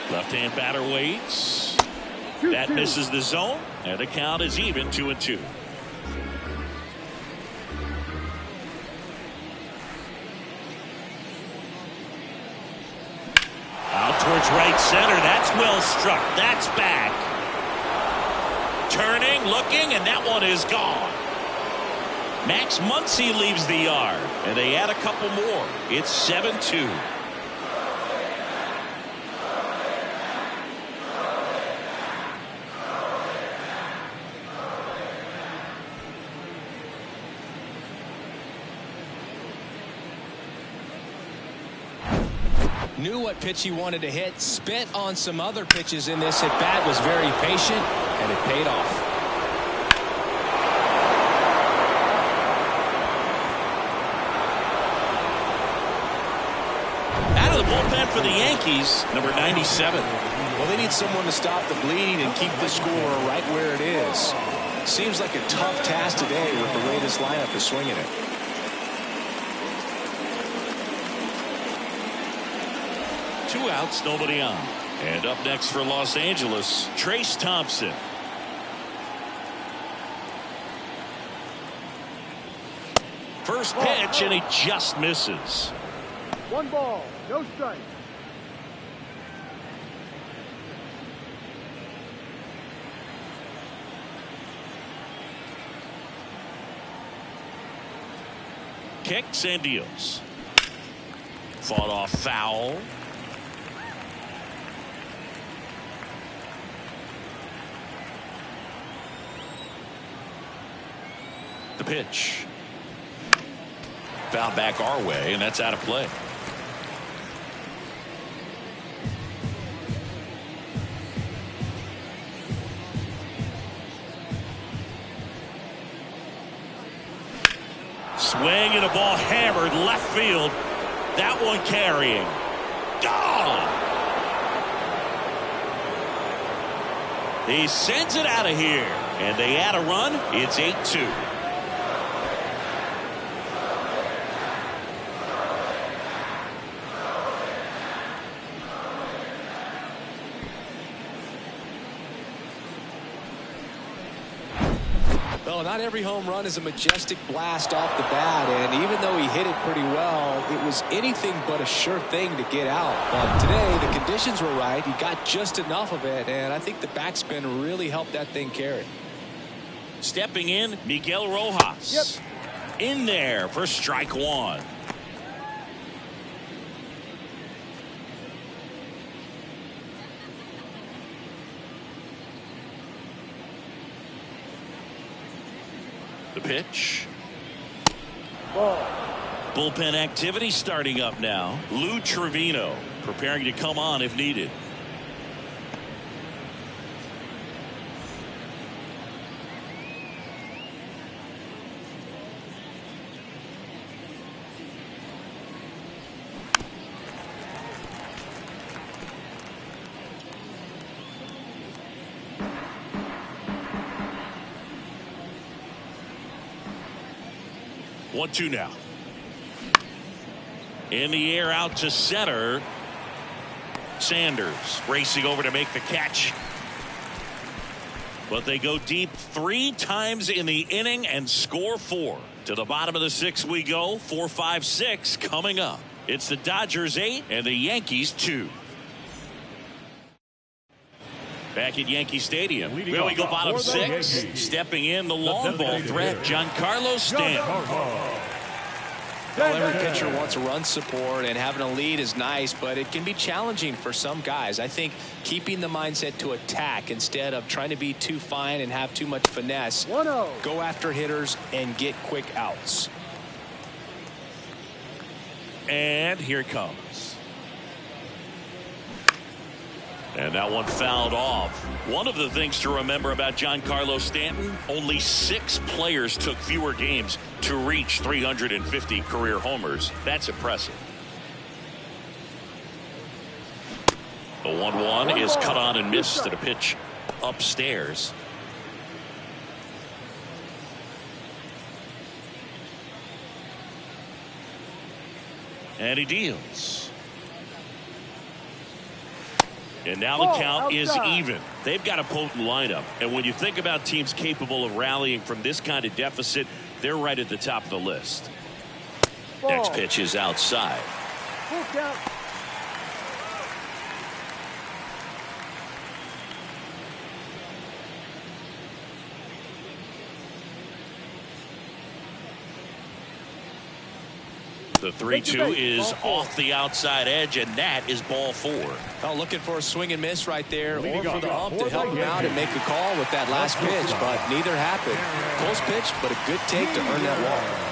Left-hand batter waits. That misses the zone, and the count is even, 2-2. Out towards right center. That's well struck. That's back. Turning, looking, and that one is gone. Max Muncy leaves the yard, and they add a couple more. It's 7-2. Knew what pitch he wanted to hit. Spent on some other pitches in this at bat. Was very patient, and it paid off. Out of the bullpen for the Yankees, number 97. Well, they need someone to stop the bleeding and keep the score right where it is. Seems like a tough task today with the way this lineup is swinging it. Two outs, nobody on. And up next for Los Angeles, Trace Thompson. First pitch, and he just misses. 1 ball, no strike. Kicks and deals. Fought off foul. The pitch. Fouled back our way, and that's out of play. Swing and a ball hammered left field. That one carrying. Gone. He sends it out of here, and they add a run. It's 8-2. Well, not every home run is a majestic blast off the bat, and even though he hit it pretty well, it was anything but a sure thing to get out. But today, the conditions were right. He got just enough of it, and I think the backspin really helped that thing carry. Stepping in, Miguel Rojas. In there for strike one. The pitch. Ball. Bullpen activity starting up now. Lou Trevino preparing to come on if needed. One, two now. In the air out to center. Sanders racing over to make the catch. But they go deep 3 times in the inning and score 4. To the bottom of the 6th we go. 4, 5, 6 coming up. It's the Dodgers 8 and the Yankees 2. Back at Yankee Stadium. Here we go, bottom 6. Stepping in the long ball threat, Giancarlo Stanton. Well, every pitcher wants run support, and having a lead is nice, but it can be challenging for some guys. I think keeping the mindset to attack instead of trying to be too fine and have too much finesse. 1-0. Go after hitters and get quick outs. And here it comes. And that one fouled off. One of the things to remember about Giancarlo Stanton, only 6 players took fewer games to reach 350 career homers. That's impressive. The 1-1 is cut on and missed at a pitch upstairs. And he deals. And now the count is even. They've got a potent lineup. And when you think about teams capable of rallying from this kind of deficit, they're right at the top of the list. Next pitch is outside. Full count. The 3-2 is off the outside edge, and that is ball 4. Oh, looking for a swing and miss right there, or for the ump to help him out and make a call with that last pitch, but neither happened. Close pitch, but a good take to earn that walk.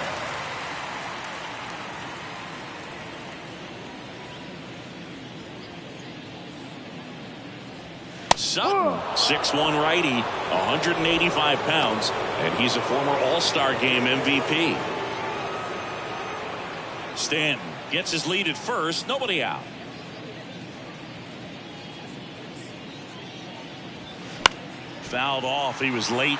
Sutton, 6'1" righty, 185 pounds, and he's a former All-Star Game MVP. Stanton gets his lead at first, nobody out. Fouled off, he was late.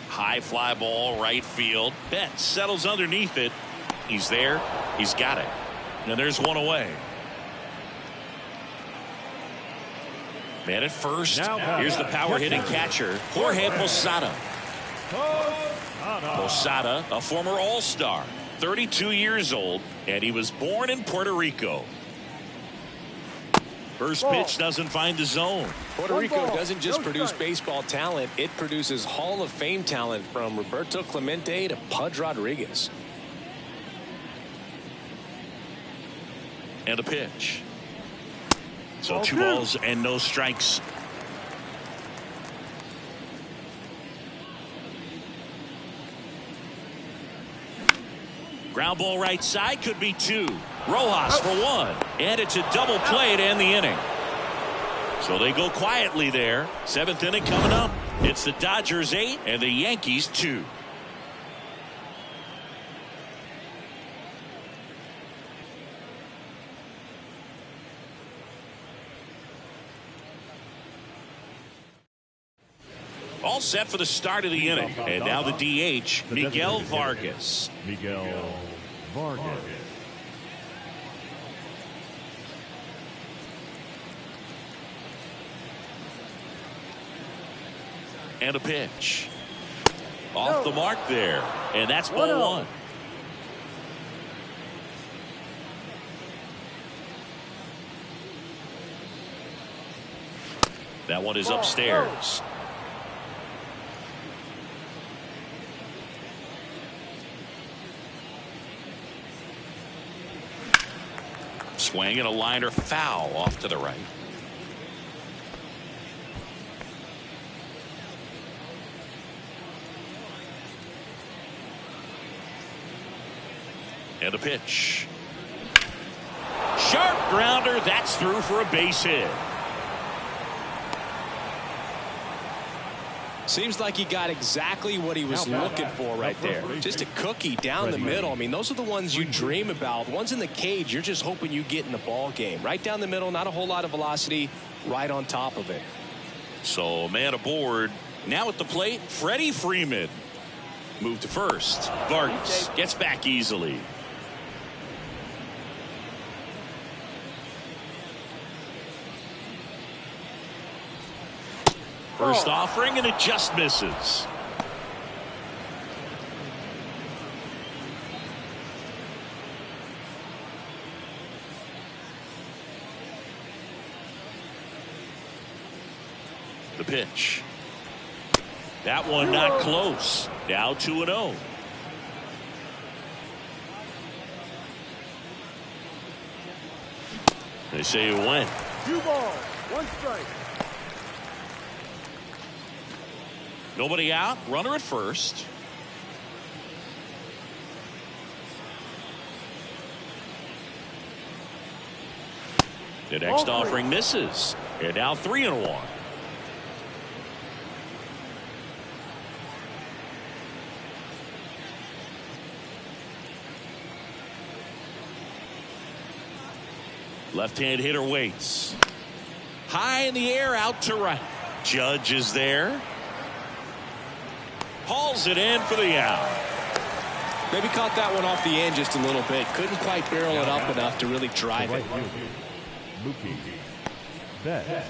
High fly ball, right field. Betts settles underneath it. He's there. He's got it. And there's one away. Man at first. Here's the power hitting catcher, Jorge Posada. Posada, a former All-Star, 32 years old, and he was born in Puerto Rico. First pitch doesn't find the zone. Puerto Rico doesn't just produce baseball talent, it produces Hall of Fame talent from Roberto Clemente to Pudge Rodriguez. And a pitch. So 2 balls and no strikes. Ground ball right side, could be 2. Rojas for 1, and it's a double play to end the inning. So they go quietly there. 7th inning coming up. It's the Dodgers 8 and the Yankees 2. All set for the start of the inning. And now the DH, Miguel Vargas. Miguel Vargas. And a pitch. Off the mark there. And that's ball 1. That one is upstairs. Swing and a liner foul off to the right. And a pitch. Sharp grounder. That's through for a base hit. Seems like he got exactly what he was looking for right there. Just a cookie down the middle. I mean, those are the ones you dream about. Ones in the cage, you're just hoping you get in the ball game. Right down the middle, not a whole lot of velocity, right on top of it. So man aboard. Now at the plate, Freddie Freeman. Move to first. Vargas gets back easily. First offering, and it just misses. The pitch. That one not close. Now 2-0. They say it went. 2 balls, 1 strike. Nobody out. Runner at first. The next offering misses. And now 3-1. Left-hand hitter waits. High in the air, out to right. Judge is there. Hauls it in for the out. Maybe caught that one off the end just a little bit. Couldn't quite barrel it up enough to really drive it. Mookie Betts.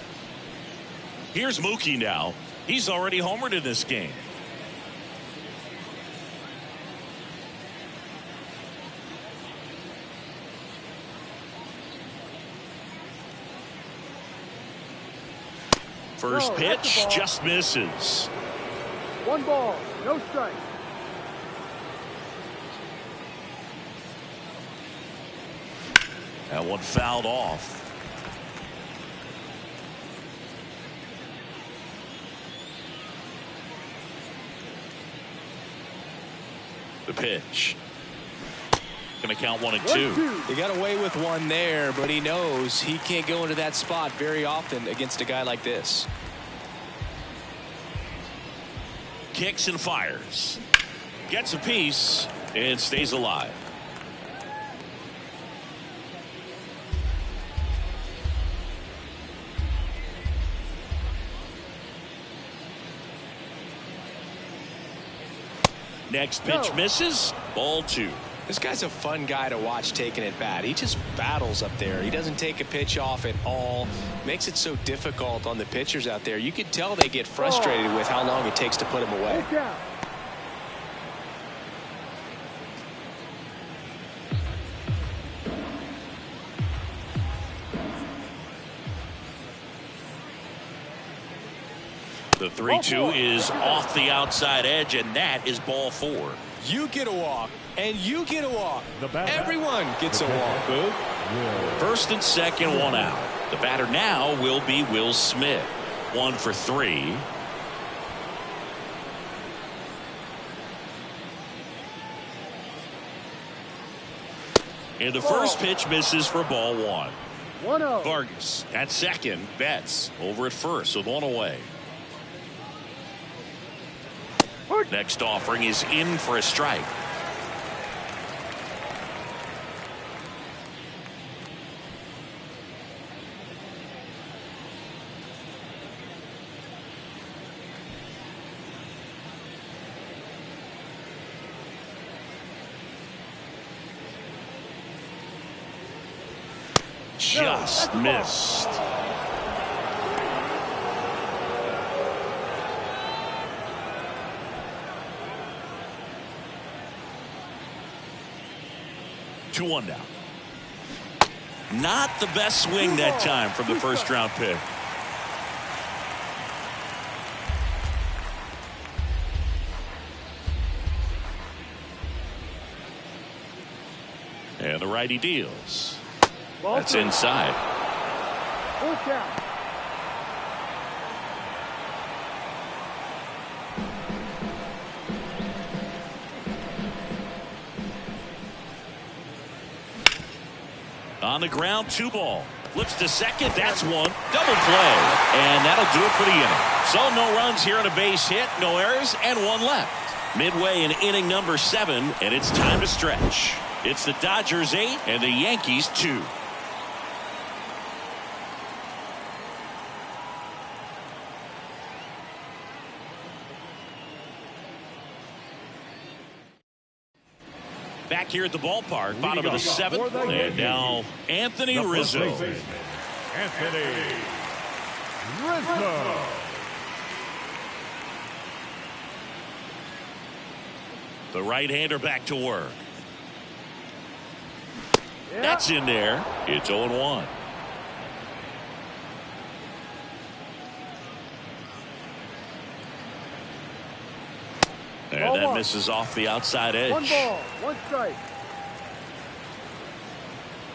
Here's Mookie now. He's already homered in this game. First pitch just misses. 1 ball, no strike. That one fouled off. The pitch. Going to count 1-2. He got away with one there, but he knows he can't go into that spot very often against a guy like this. Kicks and fires. Gets a piece and stays alive. Next pitch misses. Ball 2. This guy's a fun guy to watch taking at bat. He just battles up there. He doesn't take a pitch off at all. Makes it so difficult on the pitchers out there. You can tell they get frustrated with how long it takes to put him away. The 3-2 is off the outside edge, and that is ball 4. You get a walk, and you get a walk. Everyone gets a walk, Boo. First and second, 1 out. The batter now will be Will Smith. 1 for 3. And the first pitch misses for ball 1. 1-0. Vargas at second. Betts over at first with 1 away. Next offering is in for a strike. Just missed. Two one now. Not the best swing that time from the first round pick. And the righty deals. That's inside. Full count. On the ground, 2 ball. Flips to second. That's 1. Double play. And that'll do it for the inning. So no runs here on a base hit, no errors, and 1 left. Midway in inning number 7, and it's time to stretch. It's the Dodgers 8 and the Yankees 2. Back here at the ballpark, bottom of the 7th, and now Anthony Rizzo. Anthony Rizzo. The right-hander back to work. That's in there. It's 0-1. And that misses off the outside edge. 1 ball, 1 strike.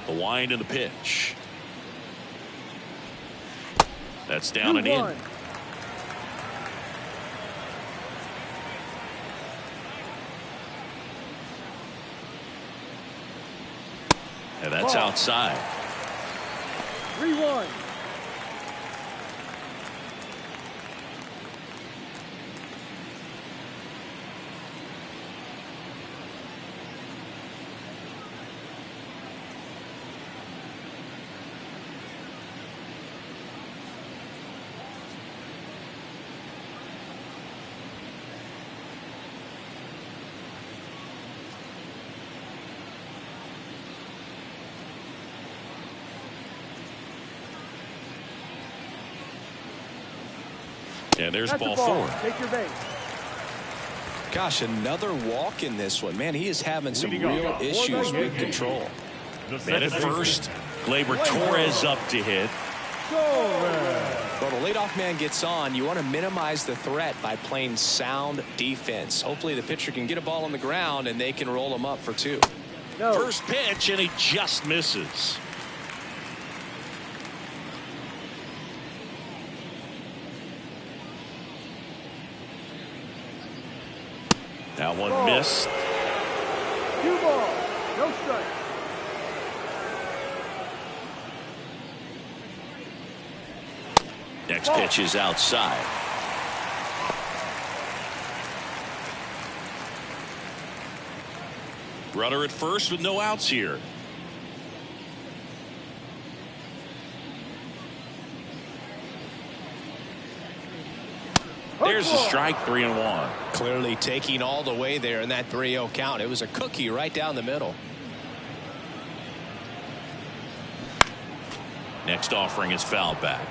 The wind and the pitch. That's down and in. And that's outside. 3-1. And there's ball 4. Take your base. Gosh, another walk in this one. Man, he is having some real issues with control. And at first, Gleyber Torres up to hit. Well, the leadoff man gets on. You want to minimize the threat by playing sound defense. Hopefully the pitcher can get a ball on the ground and they can roll him up for 2. First pitch, and he just misses. That one missed. 2 balls, no strikes. Next pitch is outside. Runner at first with no outs here. There's the strike, 3-1. Clearly taking all the way there in that 3-0 count. It was a cookie right down the middle. Next offering is fouled back.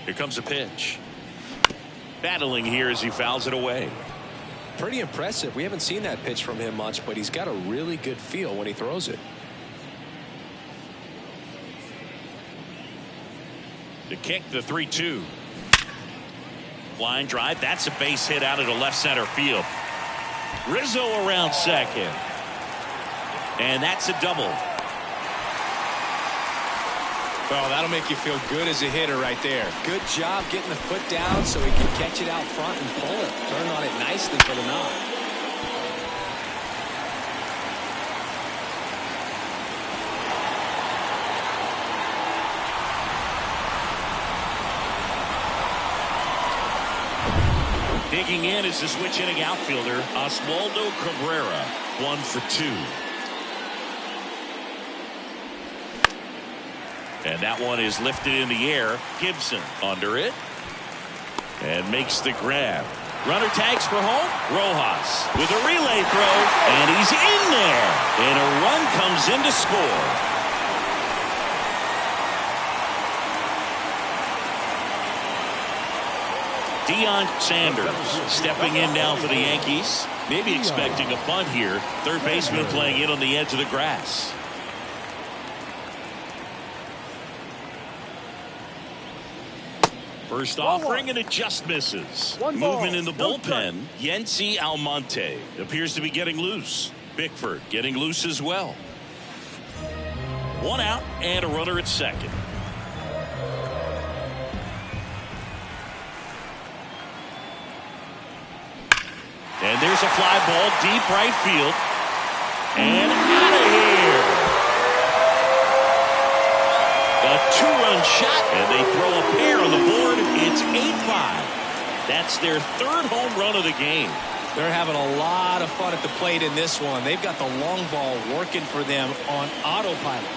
Here comes a pitch. Battling here as he fouls it away. Pretty impressive. We haven't seen that pitch from him much, but he's got a really good feel when he throws it. To kick the 3-2. Line drive. That's a base hit out of the left center field. Rizzo around second. And that's a double. Well, that'll make you feel good as a hitter right there. Good job getting the foot down so he can catch it out front and pull it. Turn on it nicely for the knock. Digging in is the switch hitting outfielder Oswaldo Cabrera. 1 for 2. And that one is lifted in the air. Gibson under it. And makes the grab. Runner tags for home. Rojas with a relay throw. And he's in there. And a run comes in to score. Deion Sanders stepping in now for the Yankees. Maybe expecting a bunt here. Third baseman playing in on the edge of the grass. First offering, and it just misses. Movement in the bullpen. Yency Almonte appears to be getting loose. Bickford getting loose as well. 1 out and a runner at second. And there's a fly ball deep right field. And out of here. A 2-run shot, and they throw a pair on the board. It's 8-5. That's their 3rd home run of the game. They're having a lot of fun at the plate in this one. They've got the long ball working for them on autopilot.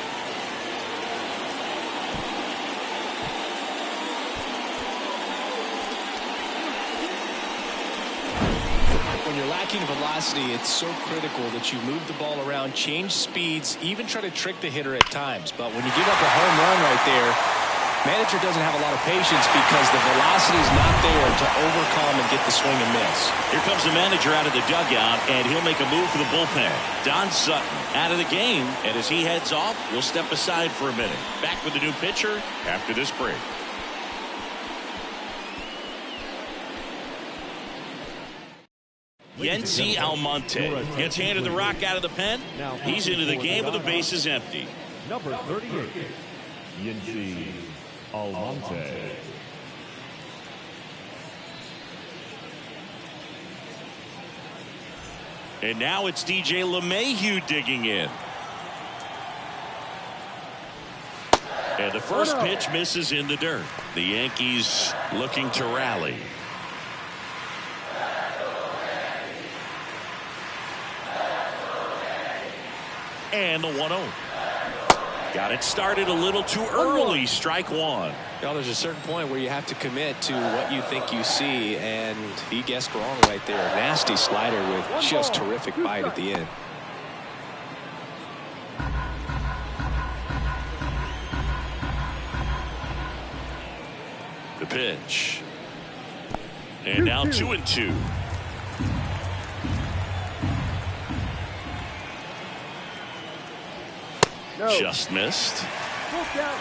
When you're lacking velocity, it's so critical that you move the ball around, change speeds, even try to trick the hitter at times. But when you give up a home run right there, manager doesn't have a lot of patience because the velocity is not there to overcome and get the swing and miss. Here comes the manager out of the dugout, and he'll make a move for the bullpen. Don Sutton out of the game, and as he heads off, we'll step aside for a minute. Back with the new pitcher after this break. Yency Almonte gets handed the rock out of the pen. He's into the game with the bases empty. Number 38, Yency Almonte. And now it's DJ LeMahieu digging in. And the first pitch misses in the dirt. The Yankees looking to rally. And the 1-0. Got it started a little too early. Strike 1. Well, there's a certain point where you have to commit to what you think you see, and he guessed wrong right there. Nasty slider with just terrific bite at the end. The pitch. And now 2-2. No. Just missed. Look out.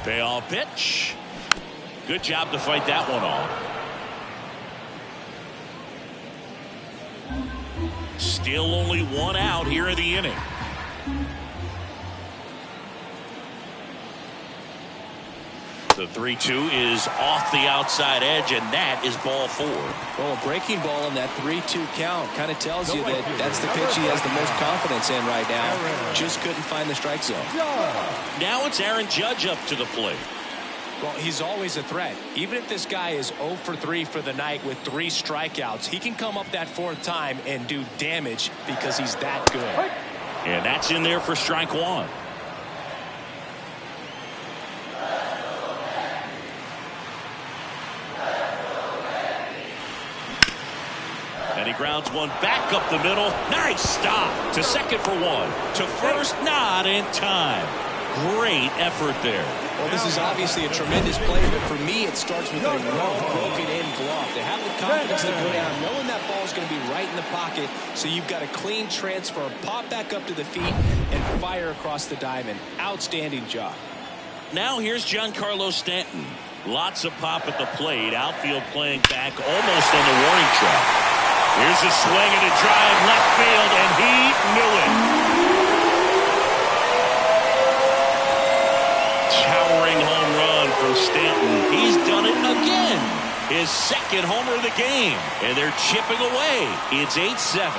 Payoff pitch. Good job to fight that one off. Still only one out here in the inning. The 3-2 is off the outside edge, and that is ball 4. Well, a breaking ball in that 3-2 count kind of tells you that that's the pitch he has the most confidence in right now. Just couldn't find the strike zone. Now it's Aaron Judge up to the plate. Well, he's always a threat. Even if this guy is 0 for 3 for the night with 3 strikeouts, he can come up that 4th time and do damage because he's that good. And that's in there for strike 1. And he grounds one back up the middle. Nice stop. To second for 1. To first, not in time. Great effort there. Well, this is obviously a tremendous play, but for me, it starts with a well-broken-in glove. To have the confidence to go down, knowing that ball is going to be right in the pocket, so you've got a clean transfer, pop back up to the feet, and fire across the diamond. Outstanding job. Now here's Giancarlo Stanton. Lots of pop at the plate. Outfield playing back almost on the warning track. Here's a swing and a drive left field, and he knew it. Towering home run from Stanton. He's done it again. His 2nd homer of the game. And they're chipping away. It's 8-7.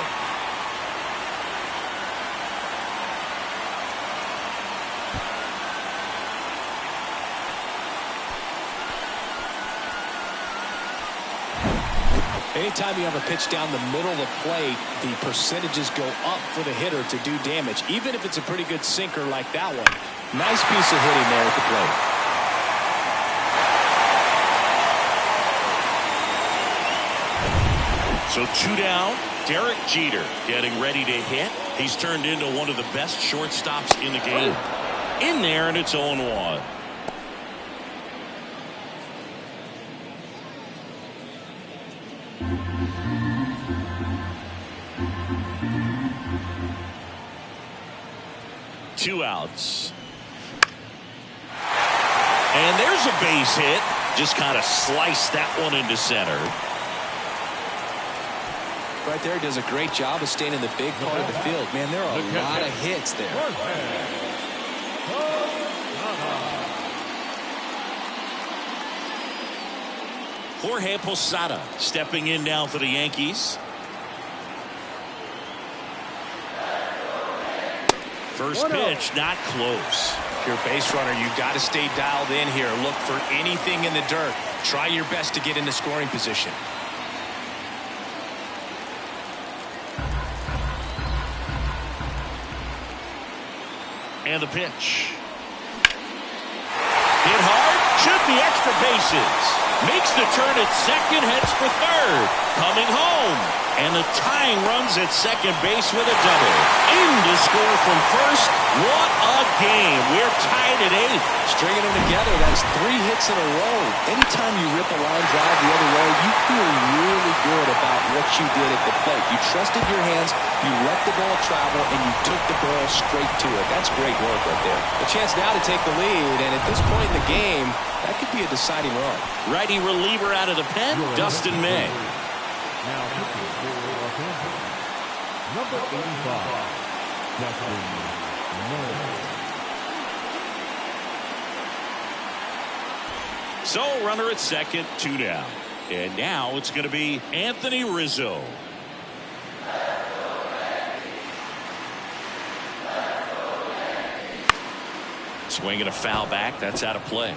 Anytime you have a pitch down the middle of the plate, the percentages go up for the hitter to do damage, even if it's a pretty good sinker like that one. Nice piece of hitting there at the plate. So 2 down. Derek Jeter getting ready to hit. He's turned into one of the best shortstops in the game. In there, and it's 0-1. Two outs. And there's a base hit. Just kind of sliced that one into center. Right there, does a great job of staying in the big part of the field. Man, there are a lot of hits there. Jorge Posada stepping in now for the Yankees. First pitch, not close. If you're a base runner, you've got to stay dialed in here. Look for anything in the dirt. Try your best to get into scoring position. And the pitch. Hit hard, should be extra bases. Makes the turn at second, heads for third. Coming home. And the tying runs at second base with a double. In to score from first. What a game. We're tied at 8. Stringing them together, that's 3 hits in a row. Anytime you rip a line drive the other way, you feel really good about what you did at the plate. You trusted your hands, you let the ball travel, and you took the ball straight to it. That's great work right there. A chance now to take the lead, and at this point in the game, that could be a deciding run. Righty reliever out of the pen, Dustin May. Now pitching for Los Angeles, number 85, Dustin May. So runner at second, 2 down. And now it's going to be Anthony Rizzo. Swinging a foul back. That's out of play.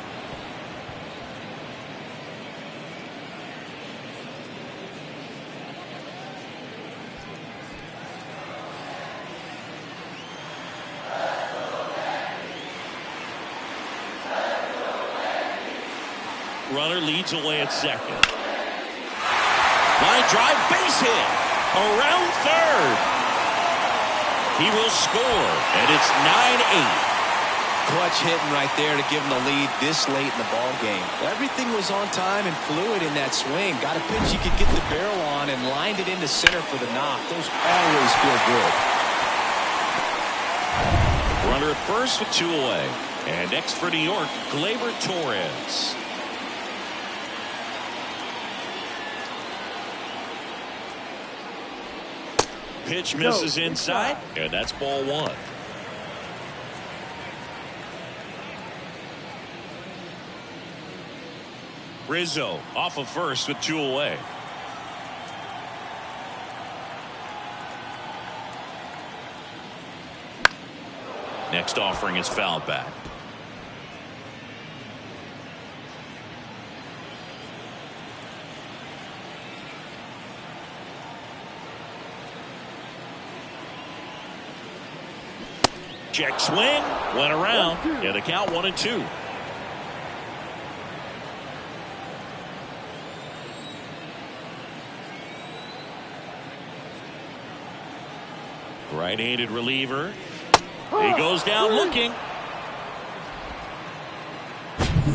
Runner leads away at second. Line drive, base hit. Around third. He will score, and it's 9-8. Clutch hitting right there to give him the lead this late in the ball game. Everything was on time and fluid in that swing. Got a pitch you could get the barrel on and lined it into center for the knock. Those always feel good. Runner at first with 2 away. And next for New York, Gleyber Torres. pitch misses inside, and that's ball one. Rizzo off of first with 2 away. Next offering is fouled back. Check swing, went around, and the count 1-2. Right-handed reliever. He goes down looking.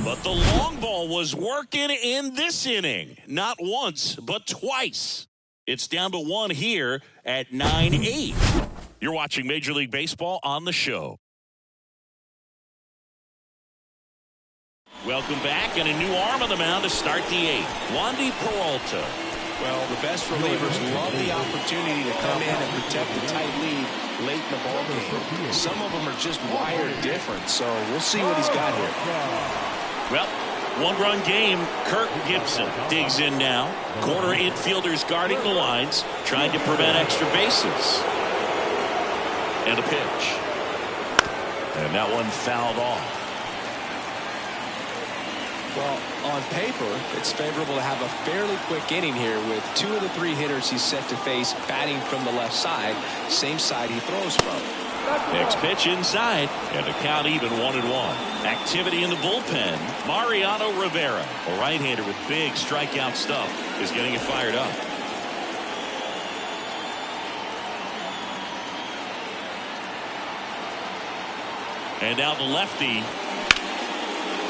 But the long ball was working in this inning. Not once, but twice. It's down to 1 here at 9-8. You're watching Major League Baseball on the show. Welcome back, and a new arm on the mound to start the 8th. Wandy Peralta. Well, the best relievers love the opportunity to come in and protect the tight lead late in the ball game. Some of them are just wired different, so we'll see what he's got here. Well, 1-run game. Kirk Gibson digs in now. Corner infielders guarding the lines, trying to prevent extra bases. And a pitch. And that one fouled off. Well, on paper, it's favorable to have a fairly quick inning here with 2 of the 3 hitters he's set to face batting from the left side, same side he throws from. Next pitch inside, and the count even 1-1. Activity in the bullpen. Mariano Rivera, a right-hander with big strikeout stuff, is getting it fired up. And now the lefty.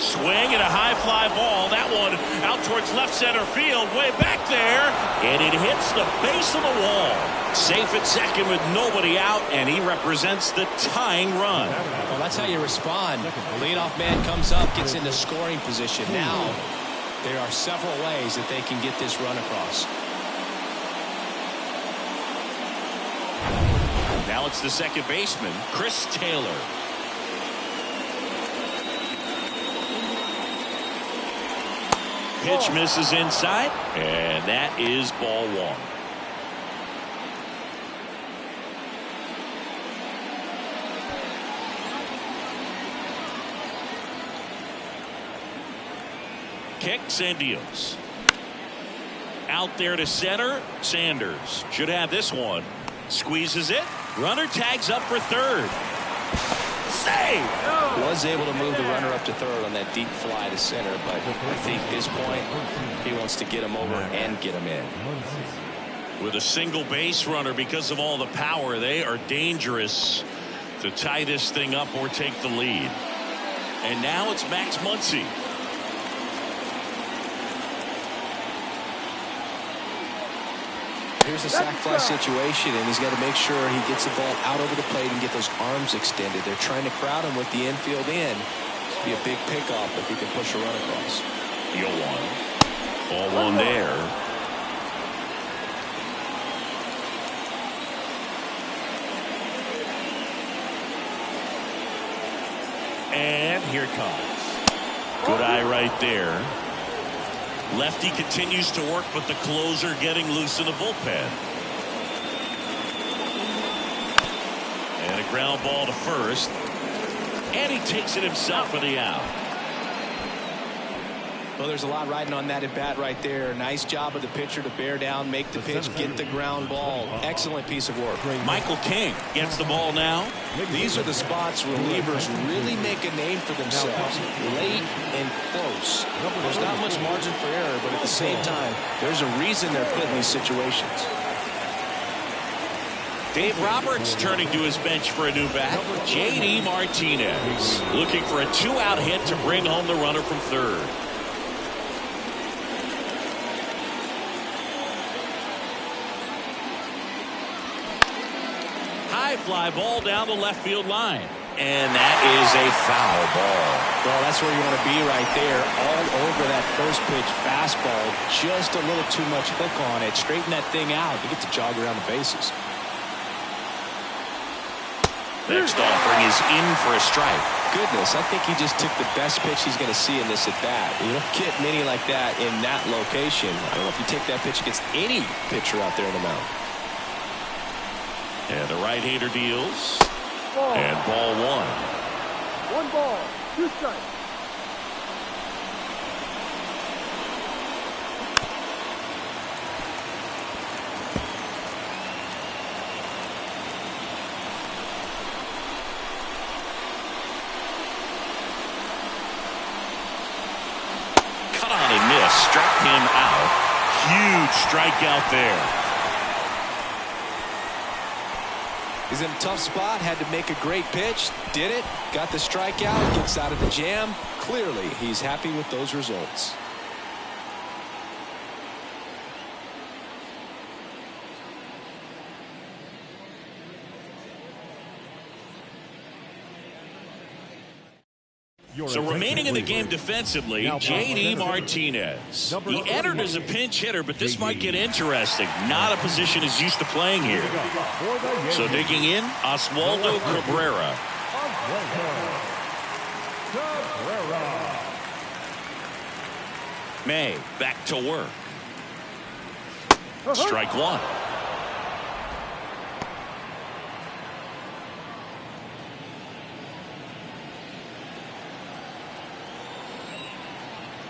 Swing and a high fly ball. That one out towards left center field, way back there, and it hits the base of the wall. Safe at second with nobody out, and he represents the tying run. Well, that's how you respond. Leadoff man comes up, gets into scoring position. Now there are several ways that they can get this run across. Now it's the second baseman, Chris Taylor. Pitch misses inside, and that is ball 1. Kicks and deals. Out there to center. Sanders should have this one. Squeezes it. Runner tags up for third. Save! Was able to move the runner up to third on that deep fly to center, but I think at this point he wants to get him over and get him in. With a single base runner, because of all the power, they are dangerous to tie this thing up or take the lead. And now it's Max Muncy. Here's a sac fly situation, and he's got to make sure he gets the ball out over the plate and get those arms extended. They're trying to crowd him with the infield in. It'll be a big pickoff if he can push a run across. 0-1. Ball 1 there. And here it comes. Good eye right there. Lefty continues to work, but the closer getting loose in the bullpen. And a ground ball to first. And he takes it himself for the out. Well, there's a lot riding on that at bat right there. Nice job of the pitcher to bear down, make the pitch, get the ground ball. Excellent piece of work. Michael King gets the ball now. These are the spots relievers really make a name for themselves. Late and close. There's not much margin for error, but at the same time, there's a reason they're put in these situations. Dave Roberts turning to his bench for a new bat. J.D. Martinez looking for a 2-out hit to bring home the runner from third. High fly ball down the left field line. And that is a foul ball. Well, that's where you want to be right there. All over that first pitch fastball. Just a little too much hook on it. Straighten that thing out. You get to jog around the bases. Next offering is in for a strike. Goodness, I think he just took the best pitch he's going to see in this at bat. You don't get many like that in that location. I don't know if you take that pitch against any pitcher out there on the mound. And the right-hander deals. Ball. And ball one. 1 ball, 2 strikes. Cut on and miss. Struck him out. Huge strikeout there. He's in a tough spot, had to make a great pitch, did it, got the strikeout, gets out of the jam. Clearly, he's happy with those results. So remaining in the game defensively, J.D. Martinez. He entered as a pinch hitter, but this might get interesting. Not a position he's used to playing here. So digging in, Oswaldo Cabrera. May back to work. Strike one.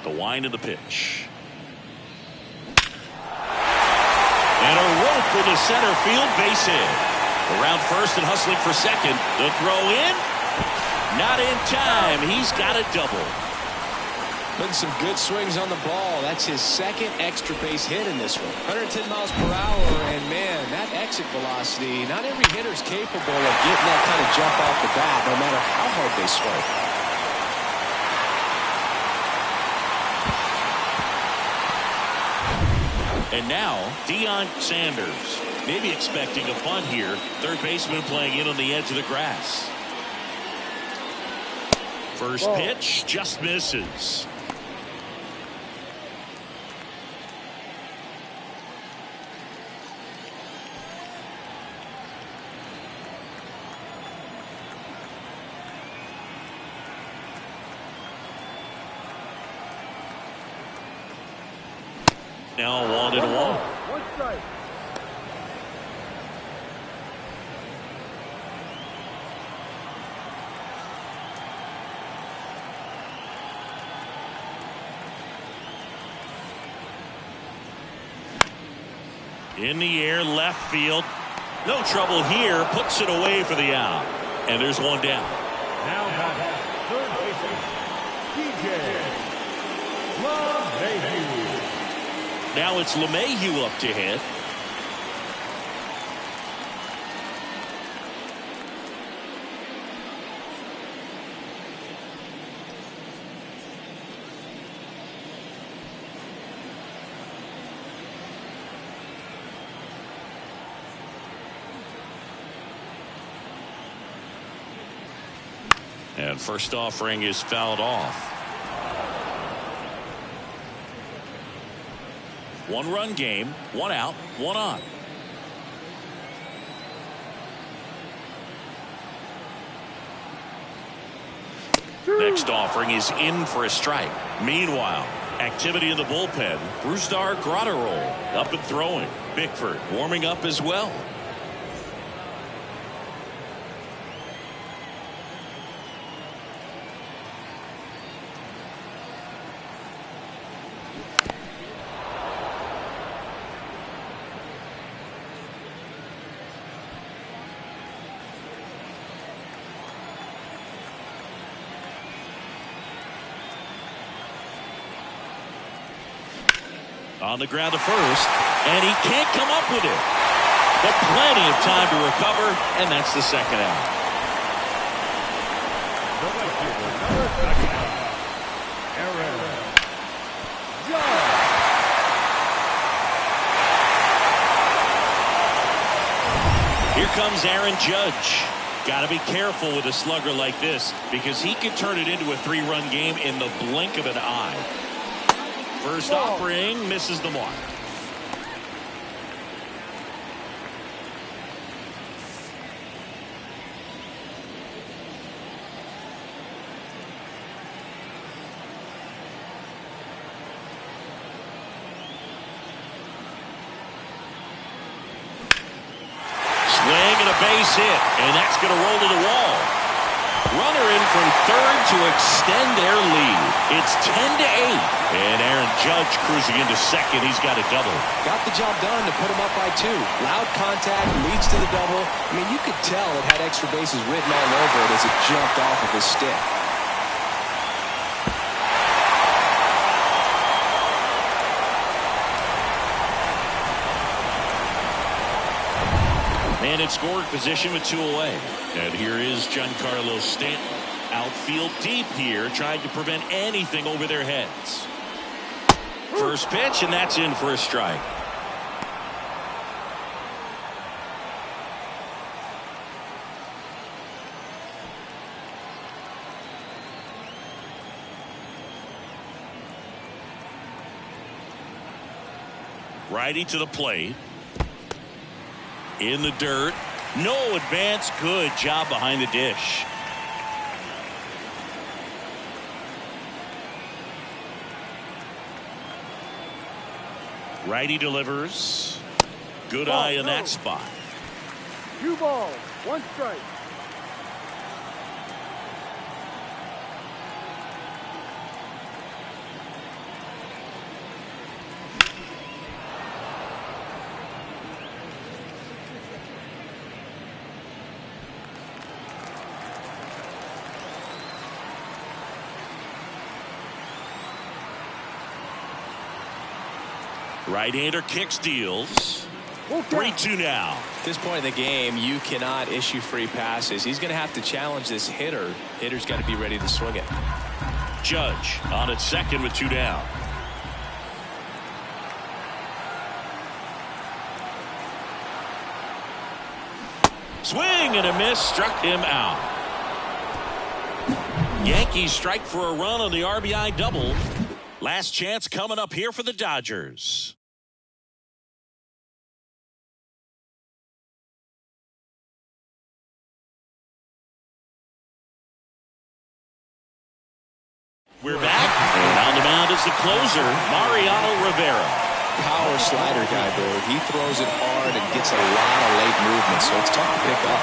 The wind of the pitch. And a rope into center field, base hit. Around first and hustling for second. The throw in. Not in time. He's got a double. Putting some good swings on the ball. That's his second extra base hit in this one. 110 miles per hour, and man, that exit velocity, not every hitter's capable of getting that kind of jump off the bat, no matter how hard they swing. And now, Deion Sanders. Maybe expecting a bunt here. Third baseman playing in on the edge of the grass. First pitch just misses. Now 1-1. 1 strike. In the air, left field. No trouble here. Puts it away for the out. And there's one down. Now batting, third baseman, DJ LeMahieu. Now it's LeMahieu up to hit. And first offering is fouled off. 1-run game, 1 out, 1 on. Next offering is in for a strike. Meanwhile, activity in the bullpen. Brusdar Graterol up and throwing. Bickford warming up as well. On the ground to first, and he can't come up with it. But plenty of time to recover, and that's the second out. Here comes Aaron Judge. Got to be careful with a slugger like this because he could turn it into a 3-run game in the blink of an eye. First offering misses the mark. and a base hit, and that's going to roll to the wall. Runner in from third to extend their lead. It's 10-8. And Aaron Judge cruising into second. He's got a double. Got the job done to put him up by 2. Loud contact leads to the double. I mean, you could tell it had extra bases written all over it as it jumped off of his stick. And it's scoring position with 2 away. And here is Giancarlo Stanton. Outfield deep here, trying to prevent anything over their heads. First pitch, and that's in for a strike. Righty to the plate. In the dirt. No advance. Good job behind the dish. Righty delivers. Good eye in that spot. 2 balls, 1 strike. Right-hander kicks, deals. 3-2 now. At this point in the game, you cannot issue free passes. He's going to have to challenge this hitter. Hitter's got to be ready to swing it. Judge on at second with 2 down. Swing and a miss, struck him out. Yankees strike for a run on the RBI double. Last chance coming up here for the Dodgers. We're back, and on the mound is the closer, Mariano Rivera. Power slider guy, though. He throws it hard and gets a lot of late movement, so it's tough to pick up.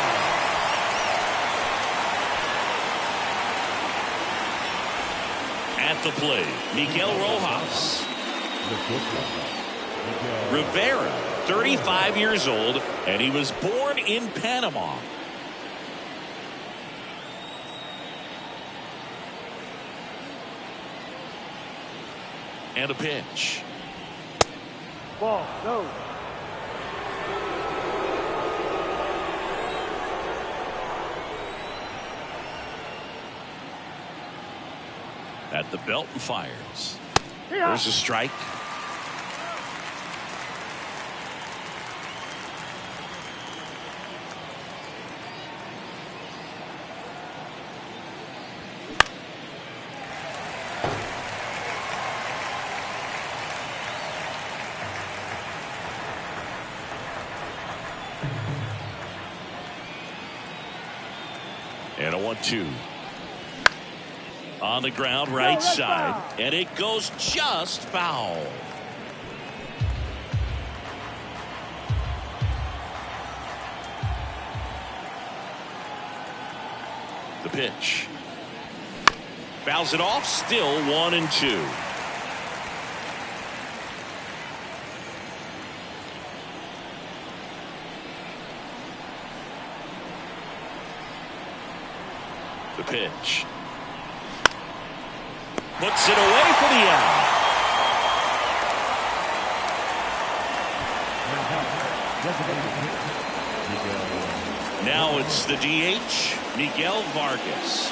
At the plate, Miguel Rojas. Rivera, 35 years old, and he was born in Panama. And a pitch. Ball, no. At the belt and fires. There's a strike. And a 1-2. On the ground, right side, and it goes just foul. The pitch. Fouls it off, still 1-2. The pitch. Puts it away for the out. Now it's the DH, Miguel Vargas.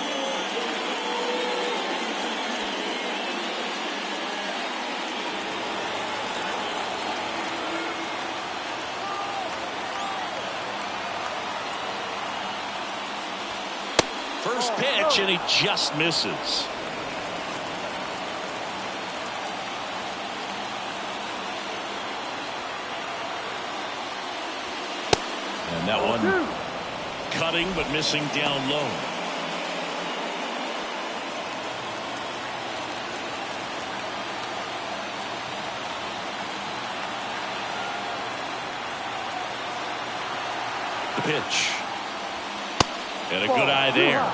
First pitch, and he just misses. And that one cutting but missing down low. The pitch. And a good eye there.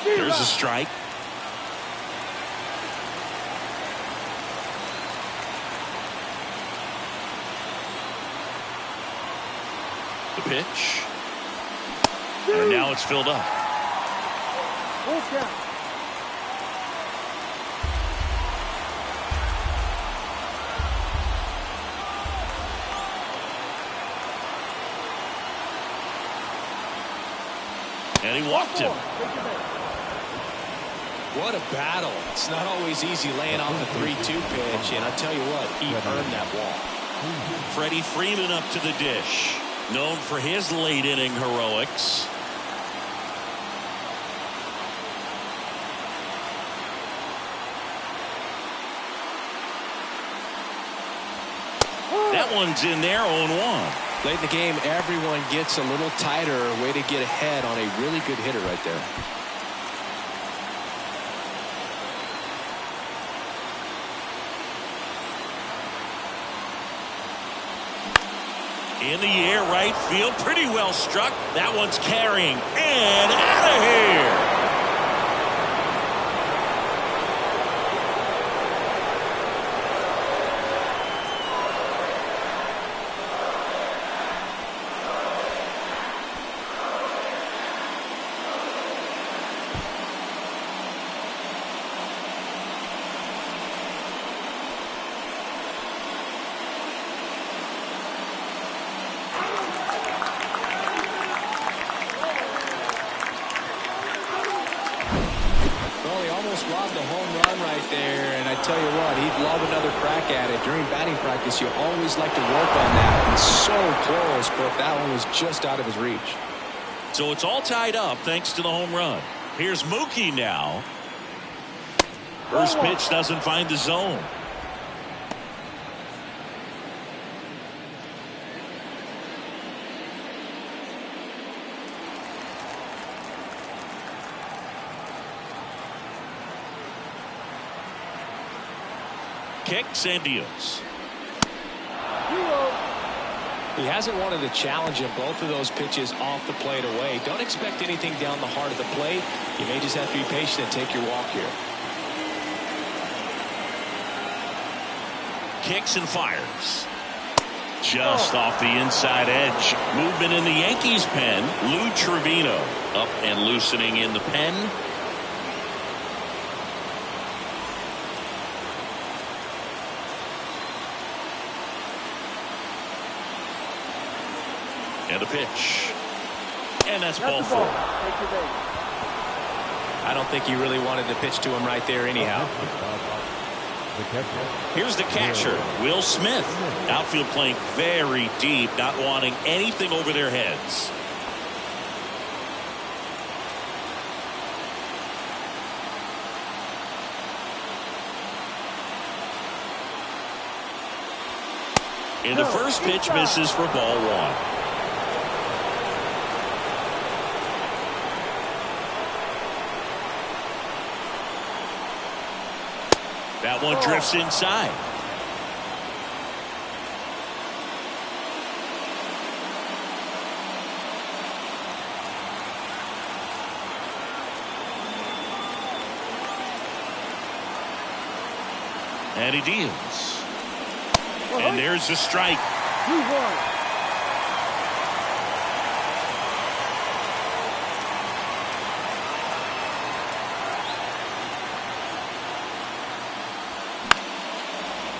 There's a strike. The pitch. And now it's filled up. Full count. And he walked him. What a battle. It's not always easy laying off a 3-2 pitch, and I tell you what, he earned that walk. Freddie Freeman up to the dish. Known for his late inning heroics. That one's in there, 0-1. Late in the game, everyone gets a little tighter. Way to get ahead on a really good hitter right there. In the air, right field, pretty well struck. That one's carrying and out of here. Robbed a home run right there, and I tell you what, he'd love another crack at it. During batting practice, you always like to work on that. He's so close, but that one was just out of his reach. So it's all tied up thanks to the home run. Here's Mookie now. First pitch doesn't find the zone. Kicks and deals. He hasn't wanted to challenge him. Both of those pitches off the plate away. Don't expect anything down the heart of the plate. You may just have to be patient and take your walk here. Kicks and fires. Just off the inside edge. Movement in the Yankees pen. Lou Trevino up and loosening in the pen. And a pitch. And that's ball four. I don't think he really wanted to pitch to him right there anyhow. Here's the catcher, Will Smith. Outfield playing very deep, not wanting anything over their heads. And the first pitch misses for ball one. That one drifts inside. And he deals. And there's the strike. 2-1.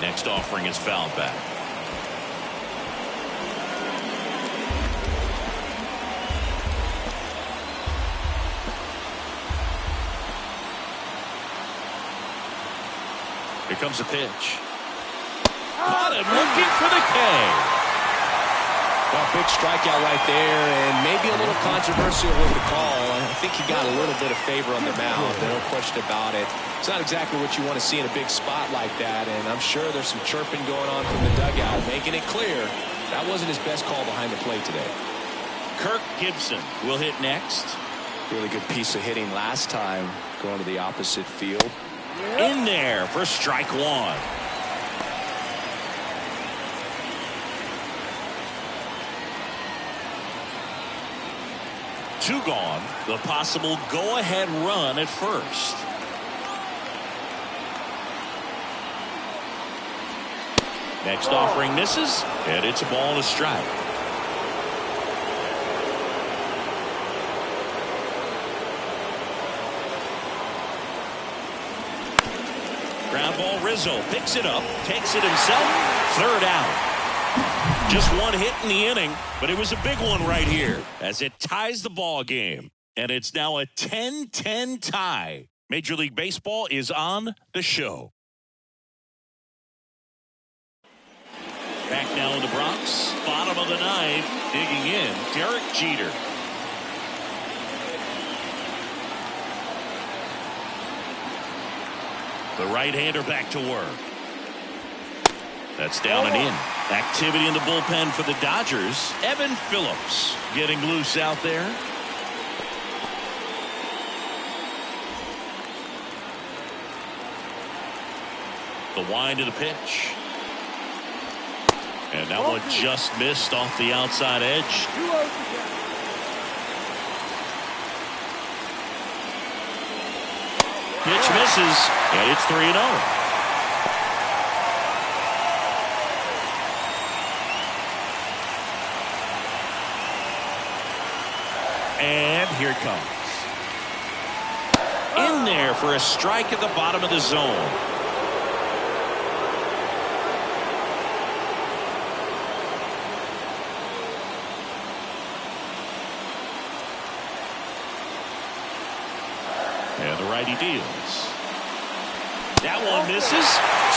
Next offering is fouled back. Here comes a pitch. Caught him looking for the K. Well, big strikeout right there, and maybe a little controversial with the call. I think he got a little bit of favor on the mound, no question about it. It's not exactly what you want to see in a big spot like that, and I'm sure there's some chirping going on from the dugout, making it clear That wasn't his best call behind the plate today. Kirk Gibson will hit next. Really good piece of hitting last time, going to the opposite field. In there for strike one. Two gone. The possible go-ahead run at first. Next offering misses, and it's a ball and a strike. Ground ball, Rizzo picks it up, takes it himself, third out. Just one hit in the inning, but it was a big one right here as it ties the ball game. And it's now a 10-10 tie. Major League Baseball is on the show. Back now in the Bronx, bottom of the ninth, digging in, Derek Jeter. The right-hander back to work. That's down and in. Activity in the bullpen for the Dodgers. Evan Phillips getting loose out there. The wind of the pitch. And that one just missed off the outside edge. Pitch misses, and it's 3-0. And here it comes. In there for a strike at the bottom of the zone. And the righty deals. That one misses.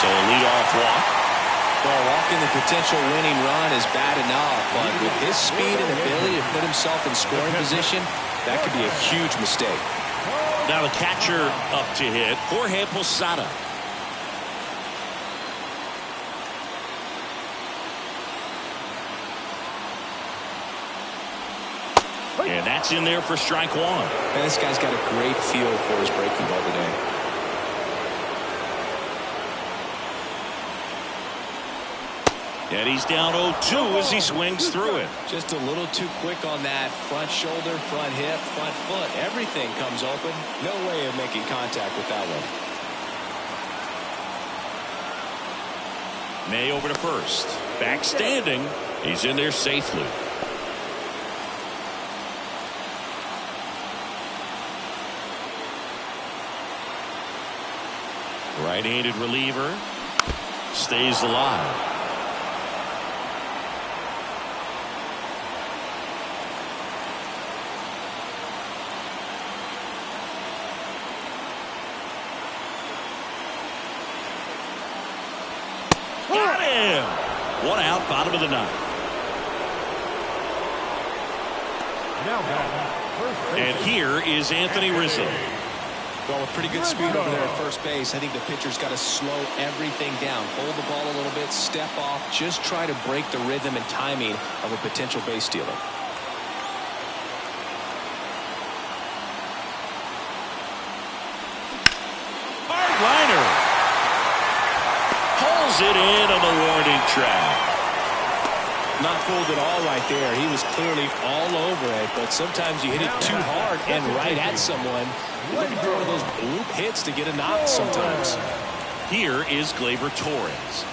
So a leadoff walk. Well, walking the potential winning run is bad enough, but with his speed and ability to put himself in scoring position, that could be a huge mistake. Now the catcher up to hit, Jorge Posada. And that's in there for strike one. Man, this guy's got a great feel for his breaking ball today. And he's down 0-2 as he swings through it. Just a little too quick on that front shoulder, front hip, front foot. Everything comes open. No way of making contact with that one. May over to first. Back standing. He's in there safely. Right-handed reliever stays alive. Got him! One out, bottom of the ninth. And here is Anthony Rizzo. Well, with pretty good speed over there at first base, I think the pitcher's got to slow everything down. Hold the ball a little bit, step off, just try to break the rhythm and timing of a potential base stealer. Hard liner. Pulls it in on the warning track. Not fooled at all right there. He was clearly all over it, but sometimes you hit it too hard and right at someone. You're looking for one of those bloop hits to get a knock sometimes. Here is Gleyber Torres.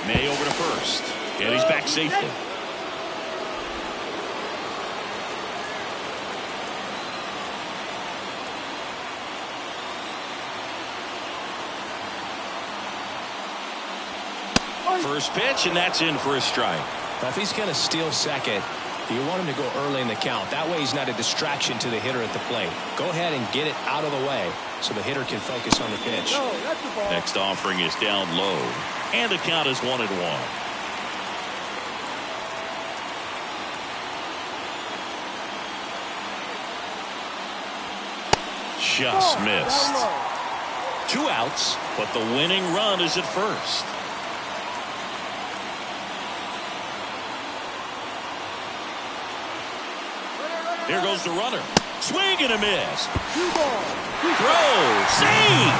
May over to first. And he's back safely. First pitch, and that's in for a strike. Now, if he's going to steal second, you want him to go early in the count. That way he's not a distraction to the hitter at the plate. Go ahead and get it out of the way so the hitter can focus on the pitch. Next offering is down low, and the count is 1-1. just missed. 2 outs, but the winning run is at first. Here goes the runner. Swing and a miss. Throw. Save.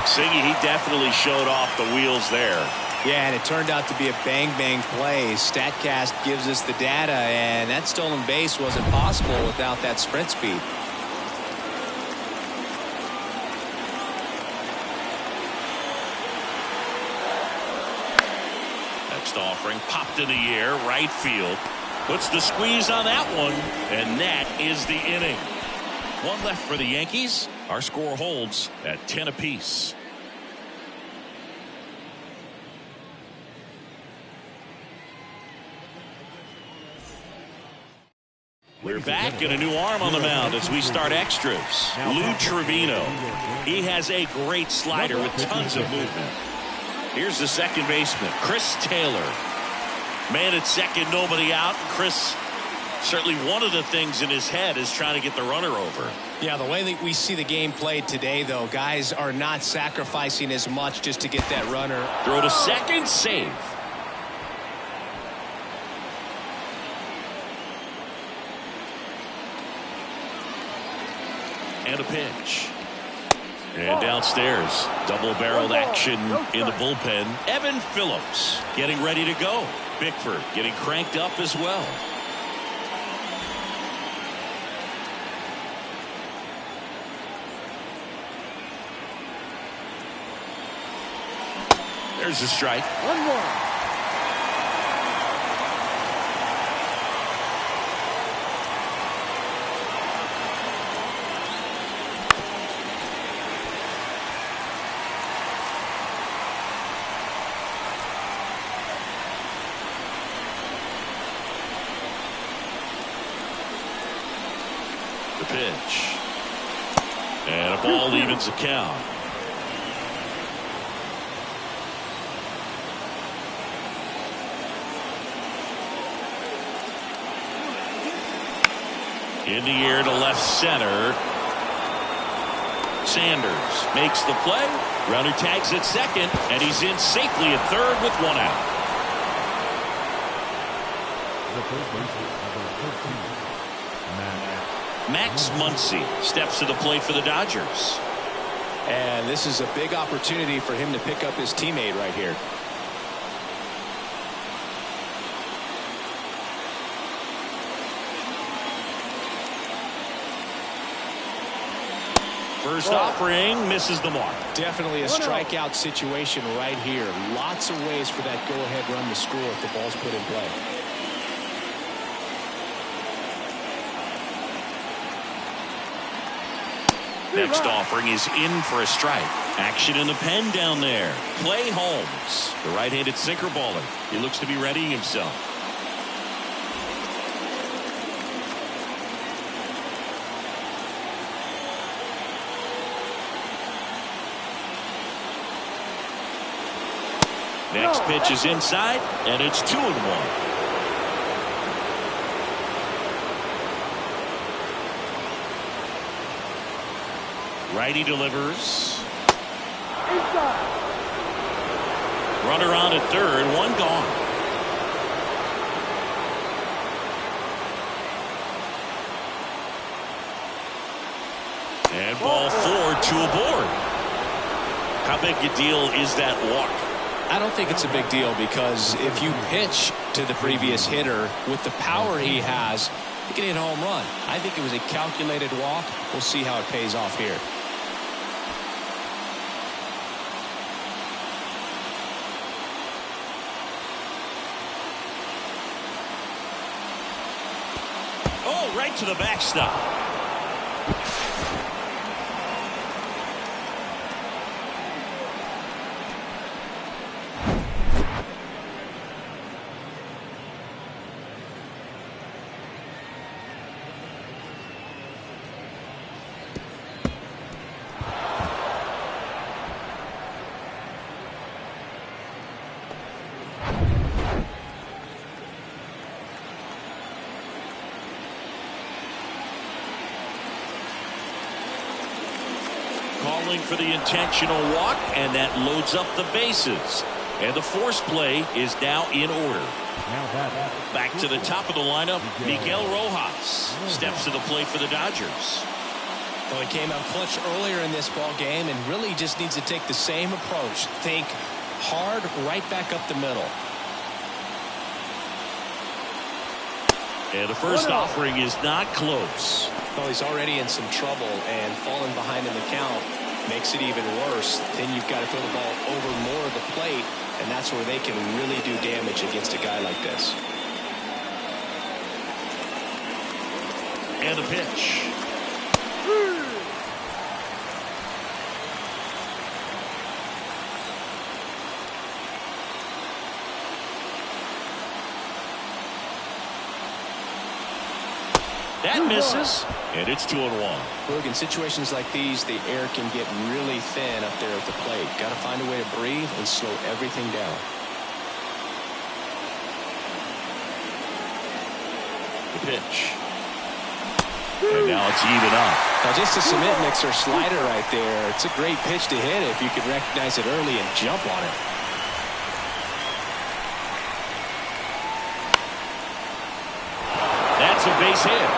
Siggy, he definitely showed off the wheels there. Yeah, and it turned out to be a bang-bang play. StatCast gives us the data, and that stolen base wasn't possible without that sprint speed. Next offering popped in the air, right field. Puts the squeeze on that one, and that is the inning. 1 left for the Yankees. Our score holds at 10 apiece. We're back in a new arm on the mound as we start extras. Lou Trevino. He has a great slider with tons of movement. Here's the second baseman, Chris Taylor. Man at second, nobody out. Chris, certainly one of the things in his head is trying to get the runner over. Yeah, the way that we see the game played today, though, guys are not sacrificing as much just to get that runner. Throw to second, save. And a pitch. And downstairs, double-barreled action in the bullpen. Evan Phillips getting ready to go. Bickford getting cranked up as well. There's a strike. 1-1. Pitch. And a ball evens the count. In the air to left center. Sanders makes the play. Runner tags at second, and he's in safely at third with 1 out. The third baseman, number 13, Max Muncy steps to the plate for the Dodgers. And this is a big opportunity for him to pick up his teammate right here. First offering misses the mark. Definitely a strikeout situation right here. Lots of ways for that go-ahead run to score if the ball's put in play. Next offering is in for a strike. Action in the pen down there. Clay Holmes, the right-handed sinker baller. He looks to be readying himself. Next pitch is inside, and it's 2-1. Righty delivers. Inside. Runner on at third, 1 gone. And ball 4, 2 aboard. How big a deal is that walk? I don't think it's a big deal because if you pitch to the previous hitter with the power he has, he can hit a home run. I think it was a calculated walk. We'll see how it pays off here. Oh, right to the backstop. calling for the intentional walk, and that loads up the bases. And the force play is now in order. Back to the top of the lineup, Miguel Rojas steps to the plate for the Dodgers. Well, he came out clutch earlier in this ball game and really just needs to take the same approach. Think hard right back up the middle. And the first offering is not close. Well, he's already in some trouble, and falling behind in the count makes it even worse. Then you've got to throw the ball over more of the plate, and that's where they can really do damage against a guy like this. And the pitch. That misses, and it's 2-1. Look, in situations like these, the air can get really thin up there at the plate. Got to find a way to breathe and slow everything down. The pitch. And now it's even up. Now, just a cement mixer slider right there. It's a great pitch to hit if you can recognize it early and jump on it. That's a base hit.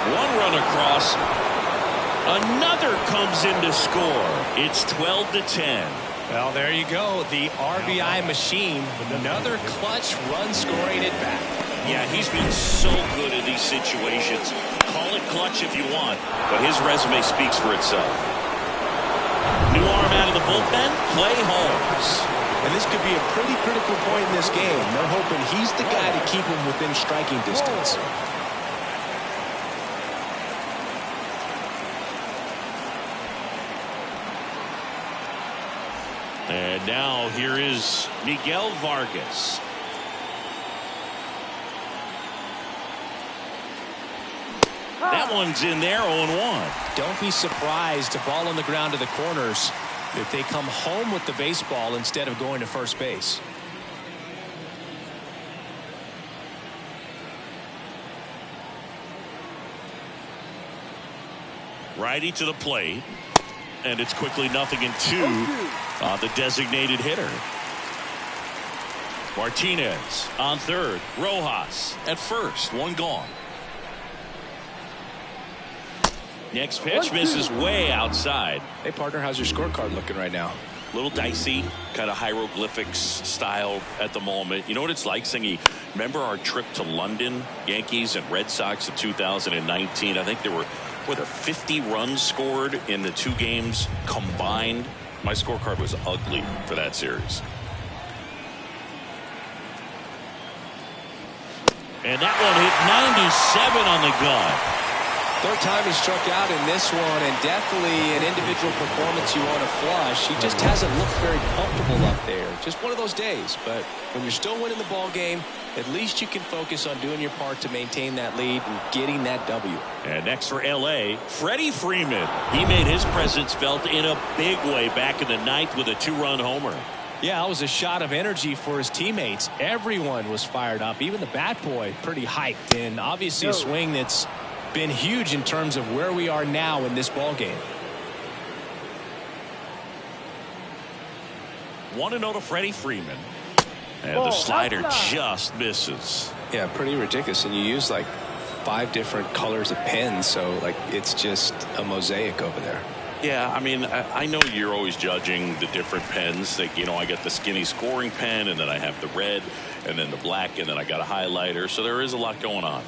One run across. Another comes in to score. It's 12-10. Well, there you go. The RBI machine. Another clutch run scoring at bat. Yeah, he's been so good in these situations. Call it clutch if you want, but his resume speaks for itself. New arm out of the bullpen. Clay Holmes. And this could be a pretty critical point in this game. They're hoping he's the guy to keep him within striking distance. And now here is Miguel Vargas. That one's in there, 0-1. Don't be surprised to ball on the ground to the corners if they come home with the baseball instead of going to first base. Righty to the plate. And it's quickly 0-2 on the designated hitter. Martinez on third. Rojas at first. One gone. Next pitch misses way outside. Hey, partner, how's your scorecard looking right now? Little dicey, kind of hieroglyphics style at the moment. You know what it's like, Singy? Remember our trip to London, Yankees and Red Sox in 2019? I think there were 50 runs scored in the two games combined. My scorecard was ugly for that series. And that one hit 97 on the gun. Third time he struck out in this one, and definitely an individual performance you want to flush. He just hasn't looked very comfortable up there. Just one of those days. But when you're still winning the ball game, at least you can focus on doing your part to maintain that lead and getting that W. And next for L.A., Freddie Freeman. He made his presence felt in a big way back in the ninth with a two-run homer. Yeah, that was a shot of energy for his teammates. Everyone was fired up, even the bat boy pretty hyped, and obviously a swing that's been huge in terms of where we are now in this ball game. 1-0 to Freddie Freeman. And the slider just misses. Yeah, pretty ridiculous. And you use like 5 different colors of pens, so like it's just a mosaic over there. Yeah, I mean, I know you're always judging the different pens. Like, you know, I got the skinny scoring pen, and then I have the red, and then the black, and then I got a highlighter. So there is a lot going on.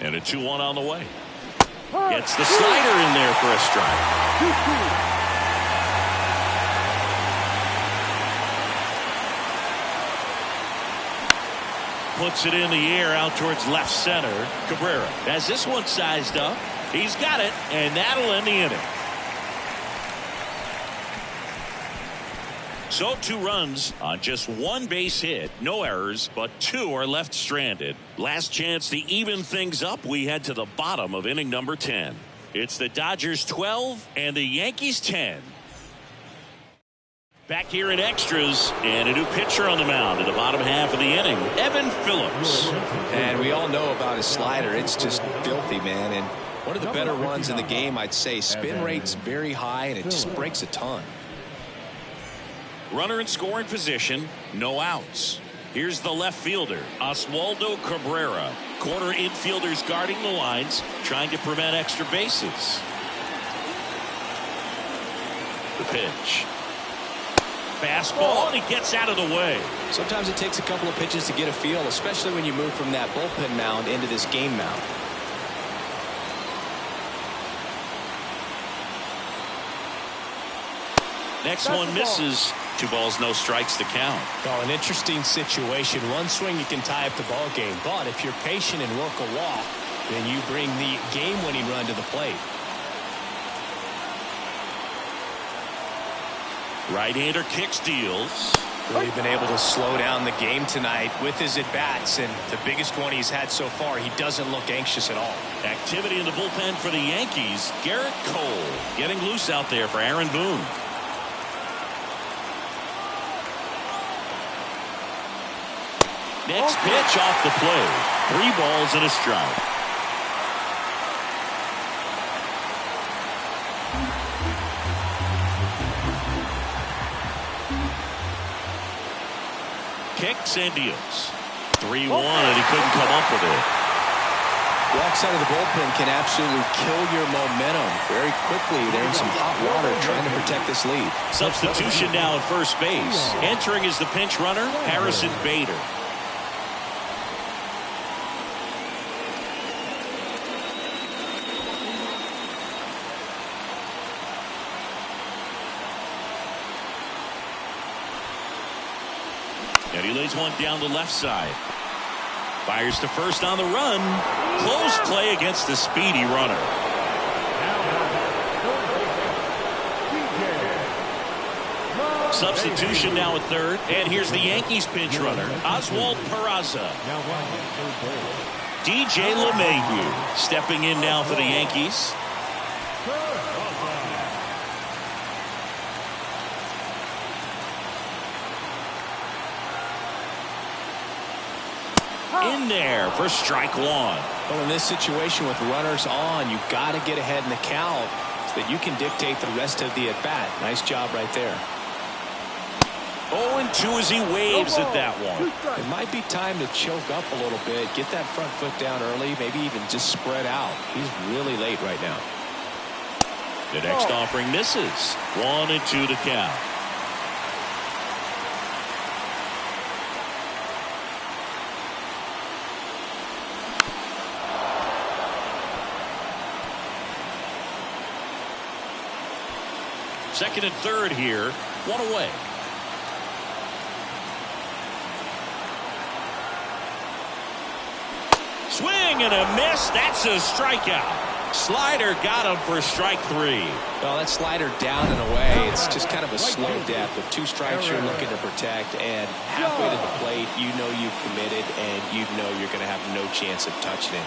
And a 2-1 on the way. Gets the slider in there for a strike. Puts it in the air out towards left center. Cabrera has this one sized up. He's got it, and that'll end the inning. So 2 runs on just 1 base hit. No errors, but 2 are left stranded. Last chance to even things up. We head to the bottom of inning number 10. It's the Dodgers 12 and the Yankees 10. Back here in extras, and a new pitcher on the mound in the bottom half of the inning, Evan Phillips. And we all know about his slider. It's just filthy, man. And one of the better ones in the game, I'd say. Spin rate's very high, and it just breaks a ton. Runner in scoring position, no outs. Here's the left fielder, Oswaldo Cabrera. Corner infielders guarding the lines, trying to prevent extra bases. The pitch. Fastball, and he gets out of the way. Sometimes it takes a couple of pitches to get a feel, especially when you move from that bullpen mound into this game mound. Next one misses. 2 balls, no strikes to count. Well, an interesting situation. One swing, you can tie up the ball game. But if you're patient and work a walk, then you bring the game-winning run to the plate. Right-hander kicks, deals. Really been able to slow down the game tonight with his at-bats, and the biggest one he's had so far, he doesn't look anxious at all. Activity in the bullpen for the Yankees. Garrett Cole getting loose out there for Aaron Boone. Next pitch off the plate. 3 balls and a strike. Kicks and deals. 3-1, and he couldn't come up with it. Walks out of the bullpen can absolutely kill your momentum very quickly. They're in some hot water trying to protect this lead. Substitution now at first base. Entering is the pinch runner, Harrison Bader. And he lays one down the left side. Fires to first on the run. Close play against the speedy runner. Substitution now at third. And here's the Yankees pinch runner, Oswald Peraza. DJ LeMahieu stepping in now for the Yankees. In there for strike 1. Well, in this situation with runners on, you've got to get ahead in the count so that you can dictate the rest of the at-bat. Nice job right there. 0-2 as he waves at that one. It might be time to choke up a little bit, get that front foot down early, maybe even just spread out. He's really late right now. The next offering misses. 1-2 to count. Second and third here. 1 away. Swing and a miss. That's a strikeout. Slider got him for strike 3. Well, that slider down and away. It's just kind of a slow death. With 2 strikes you're looking to protect, and halfway to the plate, you know you've committed, and you know you're going to have no chance of touching it.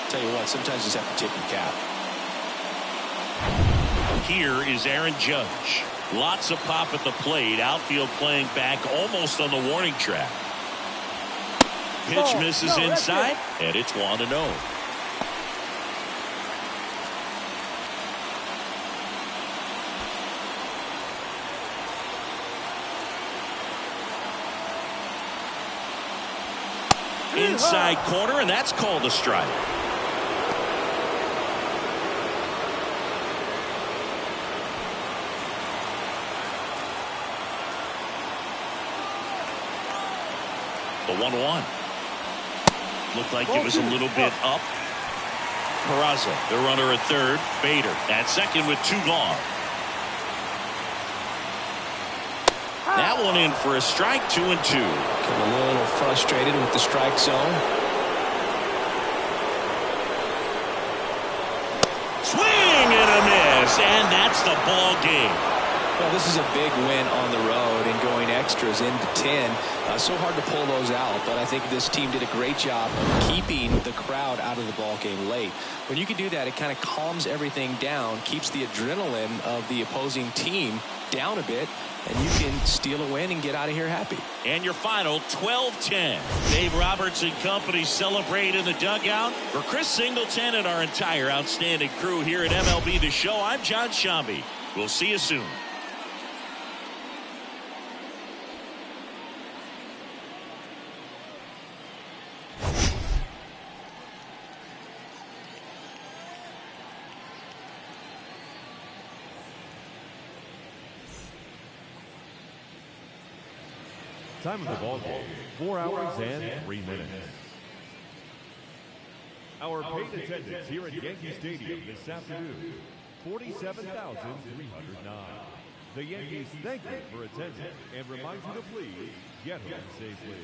Tell you what, sometimes you just have to tip your cap. Here is Aaron Judge. Lots of pop at the plate. Outfield playing back almost on the warning track. Pitch misses inside, and it's 1-0. Inside corner, and that's called a strike. The 1-1. Looked like it was a little bit up. Peraza, the runner at third. Bader at second with 2 gone. That one in for a strike. 2-2. Getting a little frustrated with the strike zone. Swing and a miss, and that's the ball game. Well, this is a big win on the road and going extras into 10. So hard to pull those out, but I think this team did a great job of keeping the crowd out of the ball game late. When you can do that, it kind of calms everything down, keeps the adrenaline of the opposing team down a bit, and you can steal a win and get out of here happy. And your final 12-10. Dave Roberts and company celebrate in the dugout. For Chris Singleton and our entire outstanding crew here at MLB The Show, I'm John Shambi. We'll see you soon. Time of the ball game, 4 hours and 3 minutes. Our paid attendance here at Yankee Stadium this afternoon, 47,309. The Yankees thank you for attending and remind you to please get home safely.